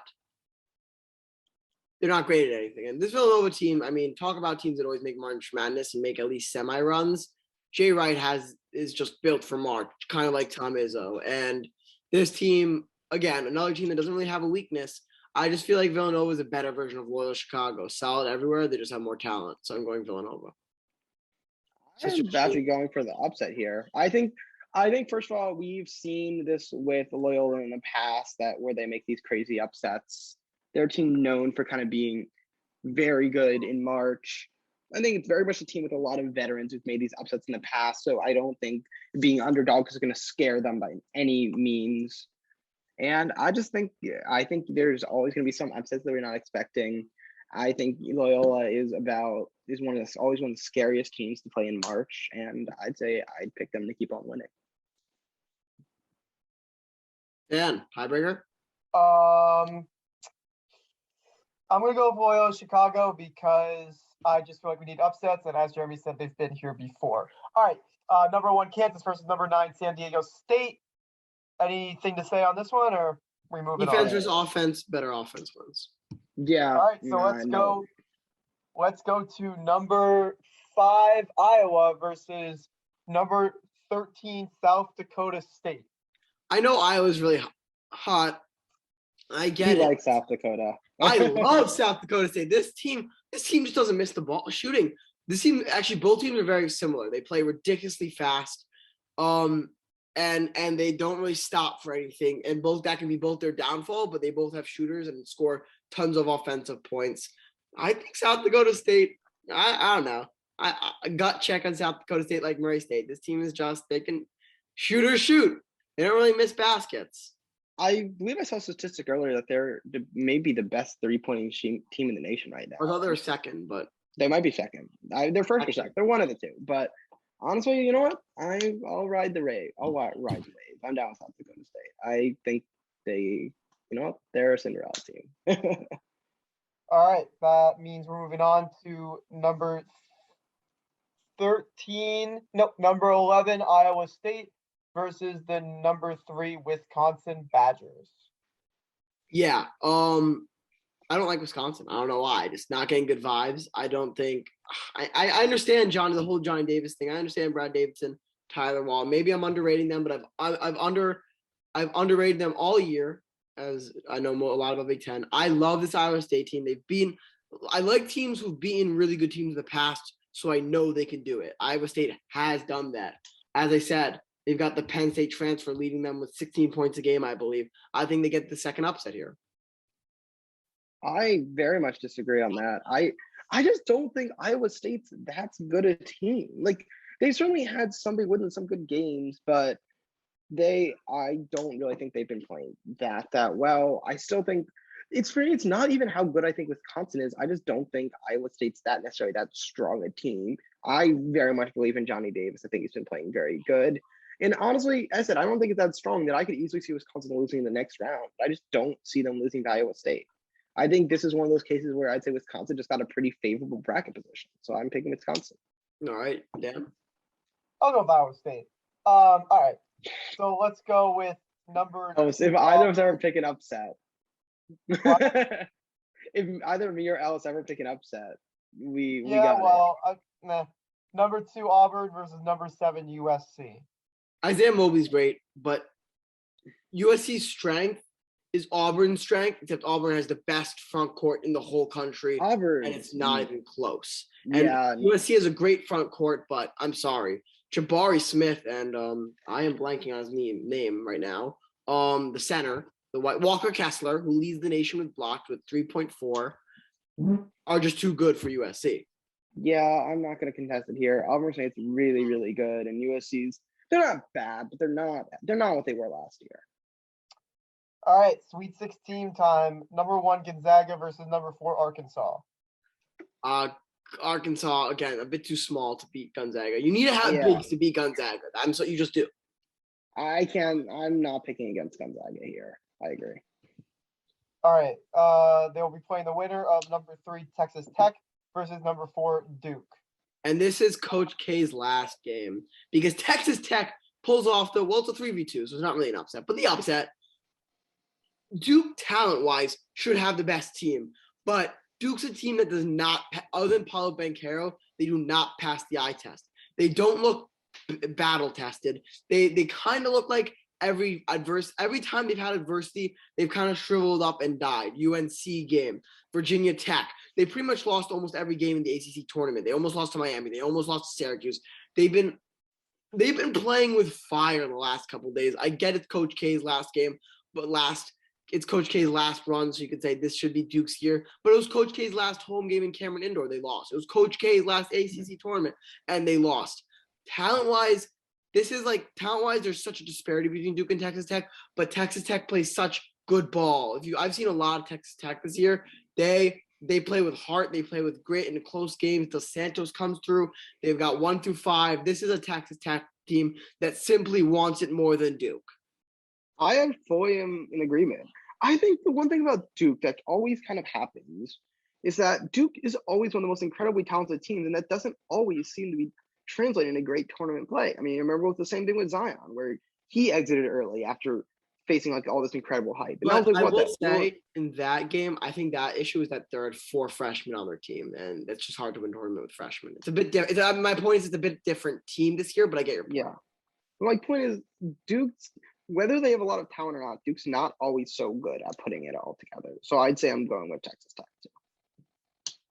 C: they're not great at anything. And this Villanova team, I mean, talk about teams that always make March Madness and make at least semi-runs. Jay Wright is just built for March, kind of like Tom Izzo. And this team, again, another team that doesn't really have a weakness. I just feel like Villanova is a better version of Loyola Chicago. Solid everywhere. They just have more talent. So I'm going Villanova.
D: I'm actually going for the upset here. I think first of all, we've seen this with Loyola in the past where they make these crazy upsets. They're a team known for kind of being very good in March. I think it's very much a team with a lot of veterans who've made these upsets in the past. So I don't think being underdogs is going to scare them by any means. And I just think, I think there's always going to be some upsets that we're not expecting. I think Loyola is always one of the scariest teams to play in March, and I'd say I'd pick them to keep on winning.
C: Dan, tiebreaker.
B: I'm gonna go with Loyola Chicago because I just feel like we need upsets, and as Jeremy said, they've been here before. All right, number 1 Kansas versus number 9 San Diego State. Anything to say on this one, or we moving
C: Defense
B: on?
C: versus offense, better offense wins.
D: Yeah.
B: All right, so let's go to number 5 Iowa versus number 13 South Dakota State.
C: I know Iowa's really hot. I get
D: He
C: it.
D: likes South Dakota.
C: I love South Dakota State. This team just doesn't miss the ball shooting. This team, actually, both teams are very similar. They play ridiculously fast, and they don't really stop for anything. And that can be both their downfall, but they both have shooters and score tons of offensive points. I think South Dakota State. I don't know. I gut check on South Dakota State like Murray State. This team is just, they can shoot. They don't really miss baskets.
D: I believe I saw a statistic earlier that they're maybe the best 3-point team in the nation right now.
C: I thought they were second, but
D: They might be second. They're first or second. They're one of the two. But honestly, you know what? I'll ride the wave. I'll ride the wave. I'm down with South Dakota State. I think they're a Cinderella team.
B: All right, that means we're moving on to number 11 Iowa State versus the number 3 Wisconsin Badgers.
C: yeah. I don't like Wisconsin. I don't know why. Just not getting good vibes. I don't think I understand the whole Johnny Davis thing. I understand Brad Davidson, Tyler Wall. Maybe I'm underrating them, but I've underrated them all year, as I know a lot about Big Ten. I love this Iowa State team. I like teams who've beaten really good teams in the past, so I know they can do it. Iowa State has done that. As I said, they've got the Penn State transfer leading them with 16 points a game, I believe. I think they get the second upset here.
D: I very much disagree on that. I just don't think Iowa State's that's good a team. Like, they certainly had some big wins and some good games, but I don't really think they've been playing that well. I still think it's not even how good I think Wisconsin is. I just don't think Iowa State's necessarily that strong a team. I very much believe in Johnny Davis. I think he's been playing very good. And honestly, as I said, I don't think it's that strong that I could easily see Wisconsin losing in the next round. I just don't see them losing to Iowa State. I think this is one of those cases where I'd say Wisconsin just got a pretty favorable bracket position. So I'm picking Wisconsin.
C: All right, Dan.
B: I'll go with Iowa State. All right. So let's go with number.
D: Oh, so if either of us ever pick an upset, if either me or Ellis ever pick an upset, we got it.
B: Number 2 Auburn versus number 7 USC.
C: Isaiah Mobley's great, but USC's strength is Auburn's strength, except Auburn has the best front court in the whole country.
D: Auburn.
C: And it's not even close. And
D: Yeah.
C: USC has a great front court, but I'm sorry. Jabari Smith and I am blanking on his name right now. The center, the White Walker Kessler, who leads the nation with blocks with 3.4, are just too good for USC.
D: Yeah, I'm not going to contest it here. Auburn State's really, really good, and USC's they're not bad, but they're not what they were last year.
B: All right, Sweet 16 time. Number 1 Gonzaga versus number 4 Arkansas.
C: Arkansas, again, a bit too small to beat Gonzaga. You need to have bigs to beat Gonzaga. You just do.
D: I'm not picking against Gonzaga here. I agree.
B: All right. They'll be playing the winner of number 3 Texas Tech versus number 4 Duke.
C: And this is Coach K's last game because Texas Tech pulls off it's a 3v2, so it's not really an upset. But the upset, Duke talent-wise should have the best team, but Duke's a team that does not, other than Paulo Banchero, they do not pass the eye test. They don't look battle tested. They kind of look like every time they've had adversity, they've kind of shriveled up and died. UNC game, Virginia Tech. They pretty much lost almost every game in the ACC tournament. They almost lost to Miami. They almost lost to Syracuse. They've been playing with fire the last couple of days. I get it's Coach K's last game, but it's Coach K's last run, so you could say this should be Duke's year. But it was Coach K's last home game in Cameron Indoor. They lost. It was Coach K's last ACC tournament, and they lost. Talent-wise, there's such a disparity between Duke and Texas Tech, but Texas Tech plays such good ball. I've seen a lot of Texas Tech this year. They play with heart. They play with grit in the close games. Dos Santos comes through. They've got 1 through 5. This is a Texas Tech team that simply wants it more than Duke.
D: I am fully in agreement. I think the one thing about Duke that always kind of happens is that Duke is always one of the most incredibly talented teams, and that doesn't always seem to be translating into great tournament play. I mean, remember with the same thing with Zion, where he exited early after facing like all this incredible hype. And
C: But
D: that was like,
C: I
D: what,
C: will
D: that
C: say in that game, I think that issue is that there are 4 freshmen on their team, and it's just hard to win tournament with freshmen. It's a bit different. My point is it's a bit different team this year, but I get your point.
D: yeah. My point is, Duke's, whether they have a lot of talent or not, Duke's not always so good at putting it all together. So I'd say I'm going with Texas Tech too.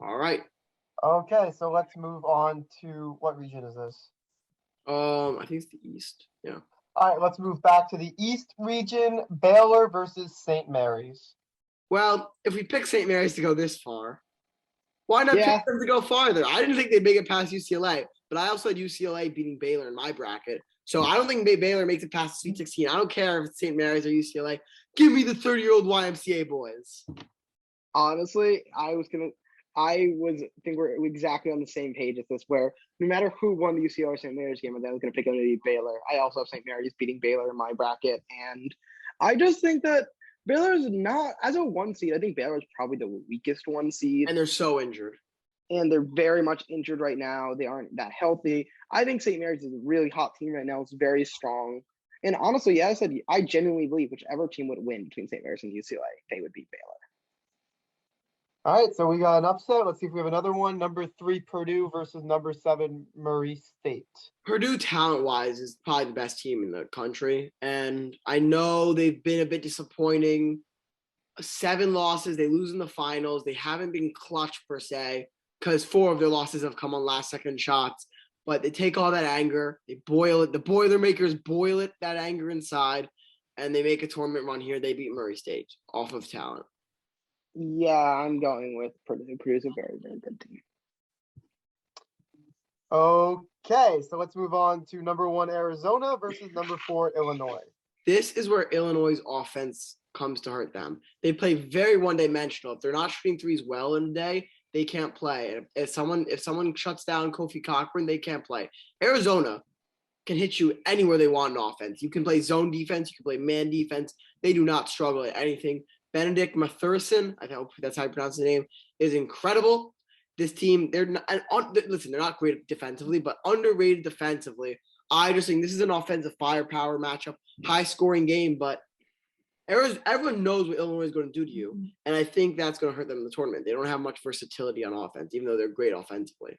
C: All right.
B: Okay, so let's move on to what region is this?
C: I think it's the East. Yeah.
B: All right, let's move back to the East region. Baylor versus St. Mary's.
C: Well, if we pick St. Mary's to go this far, why not
D: Yeah.
C: pick them to go farther? I didn't think they'd make it past UCLA, but I also had UCLA beating Baylor in my bracket. So I don't think Baylor makes it past the Sweet 16. I don't care if it's St. Mary's or UCLA. Give me the 30-year-old YMCA boys.
D: Honestly, I think we're exactly on the same page at this, where no matter who won the UCLA or St. Mary's game, I was going to pick them to beat Baylor. I also have St. Mary's beating Baylor in my bracket. And I just think that Baylor is not, as a 1 seed, I think Baylor is probably the weakest 1 seed.
C: And they're so injured.
D: And they're very much injured right now. They aren't that healthy. I think St. Mary's is a really hot team right now. It's very strong. And honestly, yeah, I genuinely believe whichever team would win between St. Mary's and UCLA, they would beat Baylor.
B: All right, so we got an upset. Let's see if we have another one. Number 3, Purdue versus number 7, Murray State.
C: Purdue, talent-wise, is probably the best team in the country. And I know they've been a bit disappointing. 7 losses. They lose in the finals. They haven't been clutch, per se, because 4 of their losses have come on last-second shots. But they take all that anger. They boil it. The Boilermakers boil it, that anger inside, and they make a tournament run here. They beat Murray State off of talent.
D: Yeah, I'm going with Purdue. Purdue's a very, very good team.
B: Okay, so let's move on to number 1, Arizona versus number 4, Illinois.
C: This is where Illinois' offense comes to hurt them. They play very one-dimensional. If they're not shooting threes well in a day, they can't play. And if someone shuts down Kofi Cochran, they can't play. Arizona can hit you anywhere they want in offense. You can play zone defense. You can play man defense. They do not struggle at anything. Benedict Mathurin, I hope that's how you pronounce the name, is incredible. This team, they're not great defensively, but underrated defensively. I just think this is an offensive firepower matchup, high-scoring game, but everyone knows what Illinois is going to do to you, and I think that's going to hurt them in the tournament. They don't have much versatility on offense, even though they're great offensively.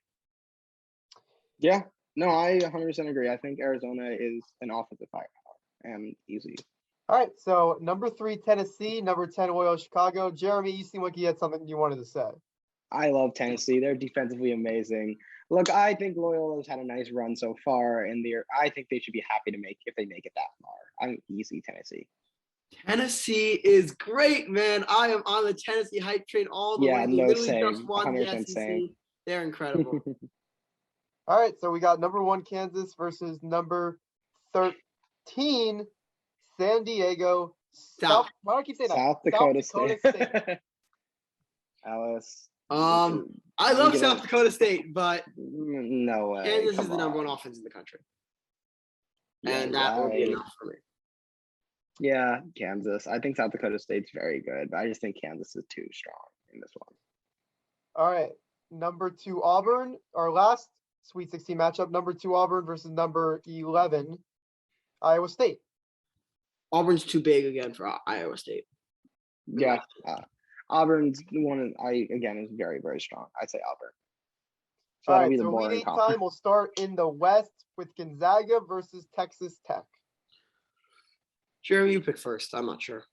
D: Yeah, no, I 100% agree. I think Arizona is an offensive firepower and easy.
B: All right, so number 3, Tennessee, number 10, Loyola Chicago. Jeremy, you seem like you had something you wanted to say.
D: I love Tennessee. They're defensively amazing. Look, I think Loyola's had a nice run so far, and I think they should be happy to if they make it that far. I'm easy Tennessee.
C: Tennessee is great, man. I am on the Tennessee hype train all the way. They literally just won the
D: 100%
C: SEC.
D: same.
C: They're incredible.
B: All right, so we got number 1, Kansas versus number 13, San Diego. Why do I keep saying that?
D: South Dakota
B: State.
D: Alice.
C: I love South Dakota State, but
D: no way.
C: Kansas is the number 1 offense in the country. And that will be enough for me.
D: Yeah, Kansas. I think South Dakota State's very good, but I just think Kansas is too strong in this one.
B: All right. Number 2, Auburn. Our last Sweet 16 matchup. Number 2, Auburn versus number 11, Iowa State.
C: Auburn's too big again for Iowa State.
D: Yeah. Auburn's one, is very, very strong. I'd say Auburn. So
B: All
D: that'll
B: right,
D: be the
B: so
D: boring
B: Elite
D: conference.
B: Time will start in the West with Gonzaga versus Texas Tech.
C: Jeremy, you pick first. I'm not sure.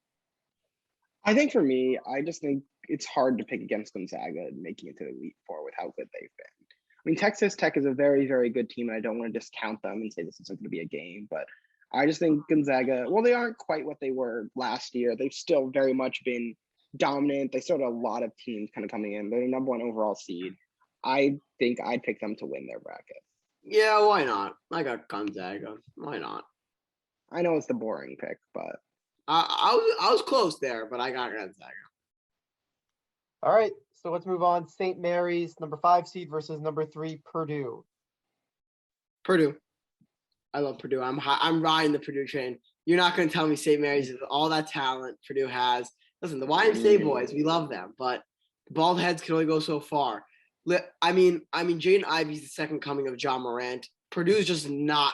D: I think for me, I just think it's hard to pick against Gonzaga making it to the Elite Four with how good they've been. I mean, Texas Tech is a very, very good team, and I don't want to discount them and say this isn't going to be a game, but I just think Gonzaga, well, they aren't quite what they were last year. They've still very much been dominant. They still have a lot of teams kind of coming in. They're the number one overall seed. I think I'd pick them to win their bracket.
C: Yeah, why not? I got Gonzaga. Why not?
D: I know it's the boring pick, but
C: I was close there, but I got Gonzaga.
B: All right, so let's move on. St. Mary's, number 5 seed versus number 3 Purdue.
C: Purdue. I love Purdue. I'm riding the Purdue train. You're not going to tell me St. Mary's is all that talent Purdue has. Listen, the YMCA boys, we love them, but bald heads can only go so far. I mean, Jaden Ivey's the second coming of John Morant. Purdue's just not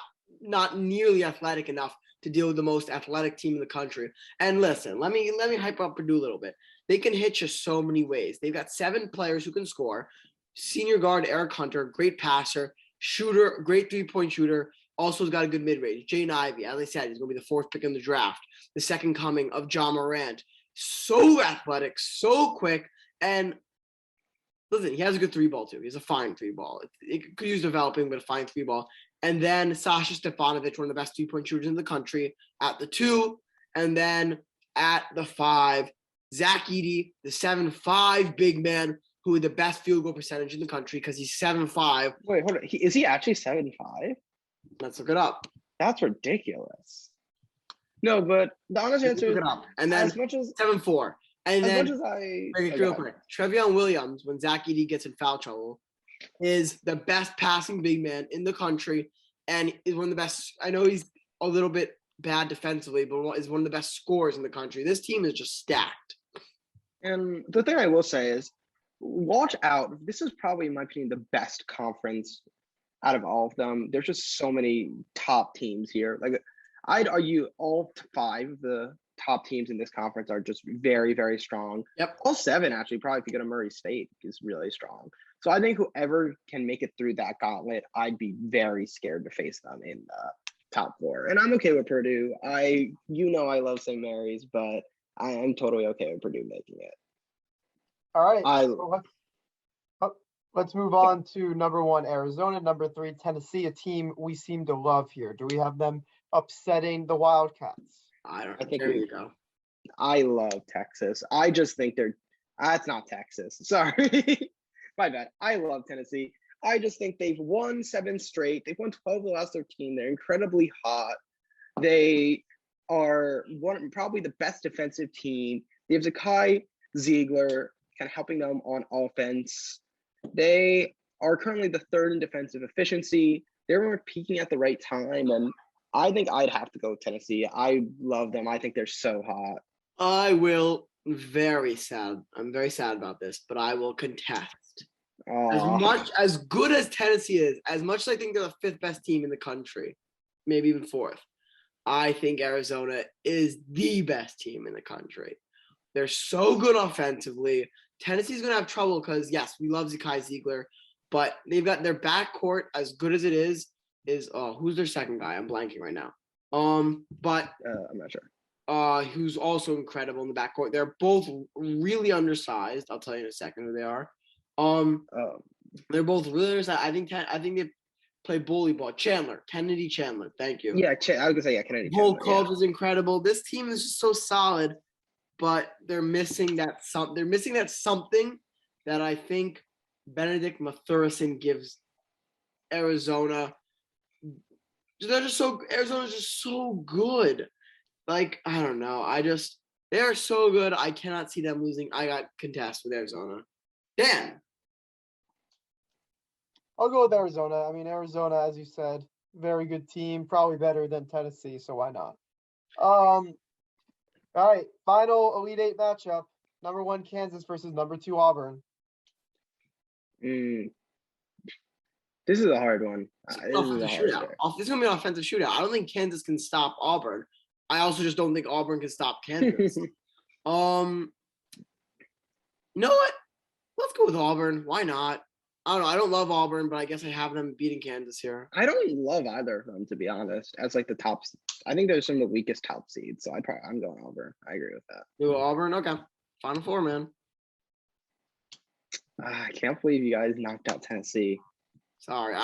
C: nearly athletic enough to deal with the most athletic team in the country. And listen, let me hype up Purdue a little bit. They can hit you so many ways. They've got 7 players who can score. Senior guard Eric Hunter, great passer, shooter, great 3-point shooter. Also has got a good mid-range. Jaden Ivey, as I said, he's going to be the 4th pick in the draft. The second coming of John Morant. So athletic, so quick, and listen, he has a good 3-ball too. He has a fine 3-ball. It could use developing, but a fine 3-ball. And then Sasha Stefanovic, one of the best 3-point shooters in the country, at the 2. And then at the 5, Zach Edey, the 7'5" big man, who had the best field goal percentage in the country because he's 7'5".
D: wait, hold on. Is he actually 7'5"?
C: Let's look it up.
D: That's ridiculous. No, but the honest
C: Let's
D: answer
C: look
D: is
C: it up. And then
D: as much as
C: 7'4". And
D: as
C: then
D: much as I
C: Real
D: okay.
C: quick, Trevion Williams, when Zach Edey gets in foul trouble, is the best passing big man in the country and is one of the best. I know he's a little bit bad defensively, but is one of the best scorers in the country. This team is just stacked.
D: And the thing I will say is, watch out. This is probably, in my opinion, the best conference out of all of them. There's just so many top teams here. Like, I'd argue all 5 of the top teams in this conference are just very, very strong.
C: Yep.
D: All 7, actually, probably if you go to Murray State, is really strong. So I think whoever can make it through that gauntlet, I'd be very scared to face them in the top 4. And I'm okay with Purdue. I love St. Mary's, but I am totally okay with Purdue making it.
B: All right,
D: I
B: let's move on to number 1 Arizona, number 3 Tennessee, a team we seem to love here. Do we have them upsetting the Wildcats?
C: I
D: think
C: there
D: we-
C: you go.
D: I love Texas. I just think that's not Texas. Sorry. My bad. I love Tennessee. I just think they've won 7 straight. They've won 12 of the last 13. They're incredibly hot. They are probably the best defensive team. They have Zakai Ziegler kind of helping them on offense. They are currently the 3rd in defensive efficiency. They're peaking at the right time, and I think I'd have to go with Tennessee. I love them. I think they're so hot.
C: I will. I'm very sad about this, but I will contest. As good as Tennessee is, as much as I think they're the 5th best team in the country, maybe even 4th, I think Arizona is the best team in the country. They're so good offensively. Tennessee's going to have trouble because, yes, we love Zakai Ziegler, but they've got their backcourt, as good as it is who's their second guy? I'm blanking right now. But
D: I'm not sure.
C: Who's also incredible in the backcourt. They're both really undersized. I'll tell you in a second who they are. They're both really undersized. I think they play bully ball. Kennedy Chandler. Thank you.
D: Yeah, I was gonna say Kennedy.
C: Volkov is incredible. This team is just so solid, but they're missing that something that I think Benedict Mathurin gives Arizona. Arizona's just so good. Like, I don't know. They are so good. I cannot see them losing. I got contest with Arizona. Dan.
B: I'll go with Arizona. I mean, Arizona, as you said, very good team, probably better than Tennessee, so why not? All right, final Elite 8 matchup. Number 1 Kansas versus number 2 Auburn.
D: This is a hard one.
C: This is going to be an offensive shootout. I don't think Kansas can stop Auburn. I also just don't think Auburn can stop Kansas. You know what? Let's go with Auburn. Why not? I don't know. I don't love Auburn, but I guess I have them beating Kansas here.
D: I don't love either of them, to be honest. As like the top, I think they're some of the weakest top seeds. So I'm going Auburn. I agree with that.
C: You go Auburn? Okay. Final 4, man.
D: I can't believe you guys knocked out Tennessee.
C: Sorry.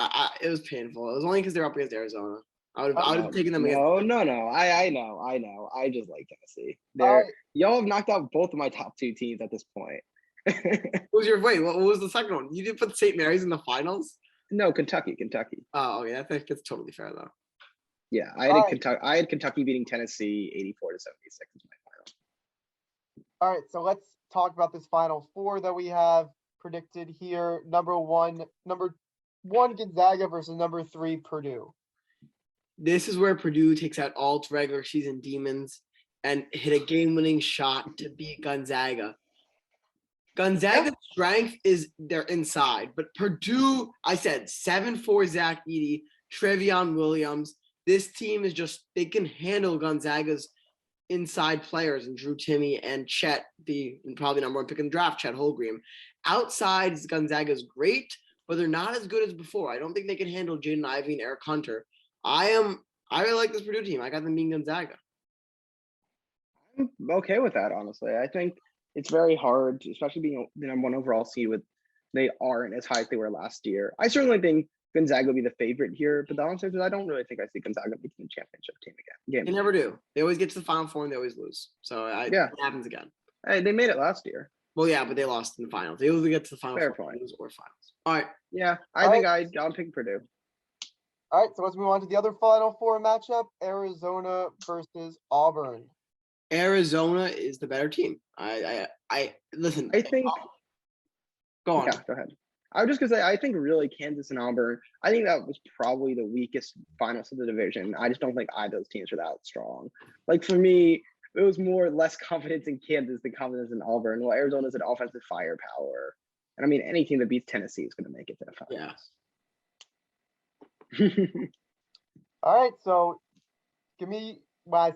C: It was painful. It was only because they're up against Arizona. I would have taken them against.
D: No. I know. I just like Tennessee.
B: All right.
D: Y'all have knocked out both of my top 2 teams at this point.
C: What was the second one? You did put St. Mary's in the finals?
D: No, Kentucky.
C: Oh, yeah, I think that's totally fair though.
D: Yeah, I had Kentucky beating Tennessee 84-76 is my final.
B: All right, so let's talk about this Final Four that we have predicted here. Number one Gonzaga versus number 3 Purdue.
C: This is where Purdue takes out all its regular season demons and hit a game-winning shot to beat Gonzaga. Gonzaga's strength is their inside, but Purdue, I said 7-4 Zach Edey, Trevion Williams. This team is just, they can handle Gonzaga's inside players and Drew Timme and Chet, the probably number 1 pick in the draft, Chet Holmgren. Outside, Gonzaga's great, but they're not as good as before. I don't think they can handle Jaden Ivey and Eric Hunter. I really like this Purdue team. I got them being Gonzaga.
D: I'm okay with that, honestly. I think it's very hard, especially being the number 1 overall seed with they aren't as high as they were last year. I certainly think Gonzaga will be the favorite here, but the honest answer is I don't really think I see Gonzaga beating the championship team again.
C: They never do. They always get to the Final Four and they always lose. So it happens again.
D: Hey, they made it last year.
C: Well, yeah, but they lost in the finals. They usually get to the Final
D: Fair
C: Four
D: point.
C: or finals. All right.
D: Yeah, I think I'll pick Purdue.
B: All right, so let's move on to the other Final Four matchup, Arizona versus Auburn.
C: Arizona is the better team. I listen.
D: I think.
C: Go on.
D: Yeah, go ahead. I was just gonna say I think really Kansas and Auburn. I think that was probably the weakest finals of the division. I just don't think either of those teams are that strong. Like for me, it was less confidence in Kansas than confidence in Auburn. Well, Arizona's an offensive firepower, and I mean any team that beats Tennessee is going to make it to the finals.
C: Yeah.
B: All right, so give me my.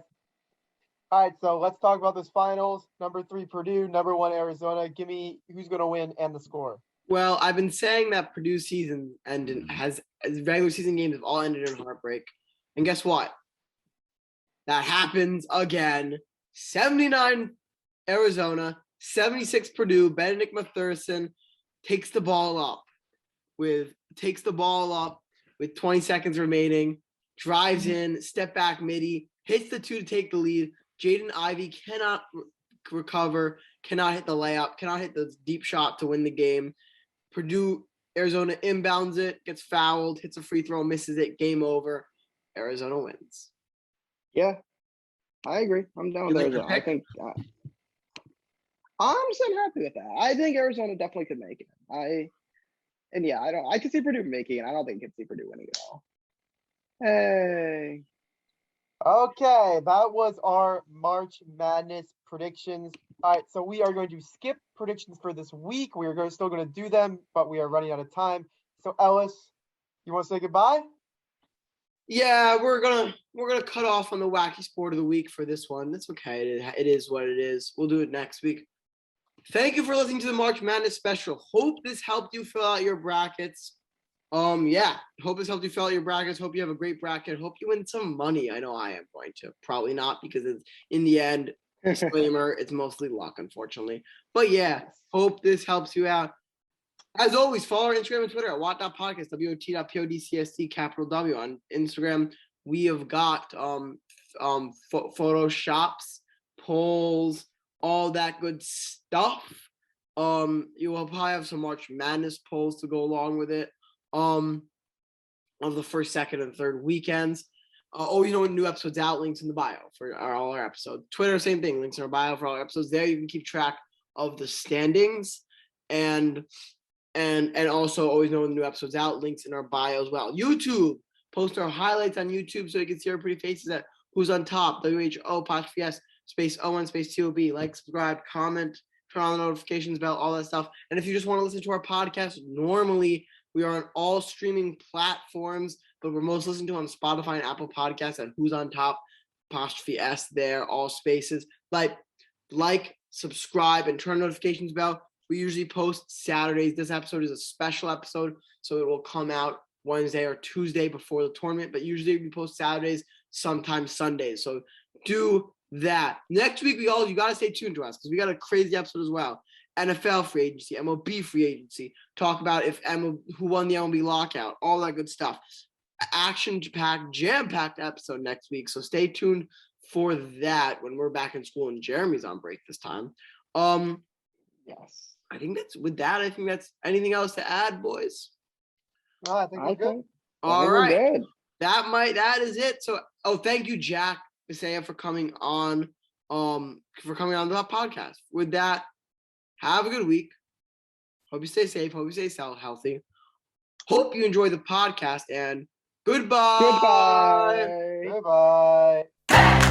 B: All right, so let's talk about this finals. Number 3 Purdue, number 1 Arizona. Give me who's going to win and the score.
C: Well, I've been saying that Purdue season has regular season games have all ended in heartbreak, and guess what? That happens again. 79 Arizona, 76 Purdue. Benedict Mathurin takes the ball up with 20 seconds remaining, drives in, step back midi, hits the 2 to take the lead. Jaden Ivey cannot recover, cannot hit the layup, cannot hit the deep shot to win the game. Arizona inbounds it, gets fouled, hits a free throw, misses it, game over. Arizona wins.
D: Yeah, I agree. I'm down with Arizona. I think I'm so happy with that. I think Arizona definitely could make it. I could see Purdue making it. I don't think I could see Purdue winning at all. Hey.
B: Okay, that was our March Madness predictions. All right, so we are going to skip predictions for this week. We are still going to do them, but we are running out of time. So Ellis, you want to say goodbye?
C: Yeah, we're gonna cut off on the wacky sport of the week for this one. That's okay. It is what it is. We'll do it next week. Thank you for listening to the March Madness special. Hope this helped you fill out your brackets. Hope this helped you fill out your brackets. Hope you have a great bracket. Hope you win some money. I know I am going to. Probably not because it's in the end, disclaimer, it's mostly luck, unfortunately. But yeah, hope this helps you out. As always, follow our Instagram and Twitter at wat.podcast, WOT.PODCST, capital W. On Instagram, we have got photoshops, polls, all that good stuff. You will probably have some March Madness polls to go along with it. Of the first, second, and third weekends. When new episodes out, links in the bio for all our episodes. Twitter, same thing, links in our bio for all our episodes. There you can keep track of the standings and also always know when the new episodes out, links in our bio as well. YouTube, post our highlights on YouTube so you can see our pretty faces at Who's on Top, WHO, space O1, space TOB. Like, subscribe, comment, turn on the notifications bell, all that stuff. And if you just want to listen to our podcast, normally we are on all streaming platforms, but we're most listened to on Spotify and Apple Podcasts at Who's on Top, _S there, all spaces. Like, subscribe, and turn notifications bell. We usually post Saturdays. This episode is a special episode, so it will come out Wednesday or Tuesday before the tournament, but usually we post Saturdays, sometimes Sundays. So do that. Next week, you got to stay tuned to us because we got a crazy episode as well. NFL free agency, MLB free agency, talk about who won the MLB lockout, all that good stuff. action-packed, jam-packed episode next week. So stay tuned for that when we're back in school and Jeremy's on break this time.
D: Yes.
C: I think that's anything else to add, boys.
B: No, I think we're
D: I
B: good.
D: think
C: All
D: we're
C: right.
D: good.
C: That is it. So thank you, Jack Bisaya, for coming on the podcast. With that, have a good week. Hope you stay safe. Hope you stay healthy. Hope you enjoy the podcast and goodbye.
D: Goodbye.
B: Goodbye.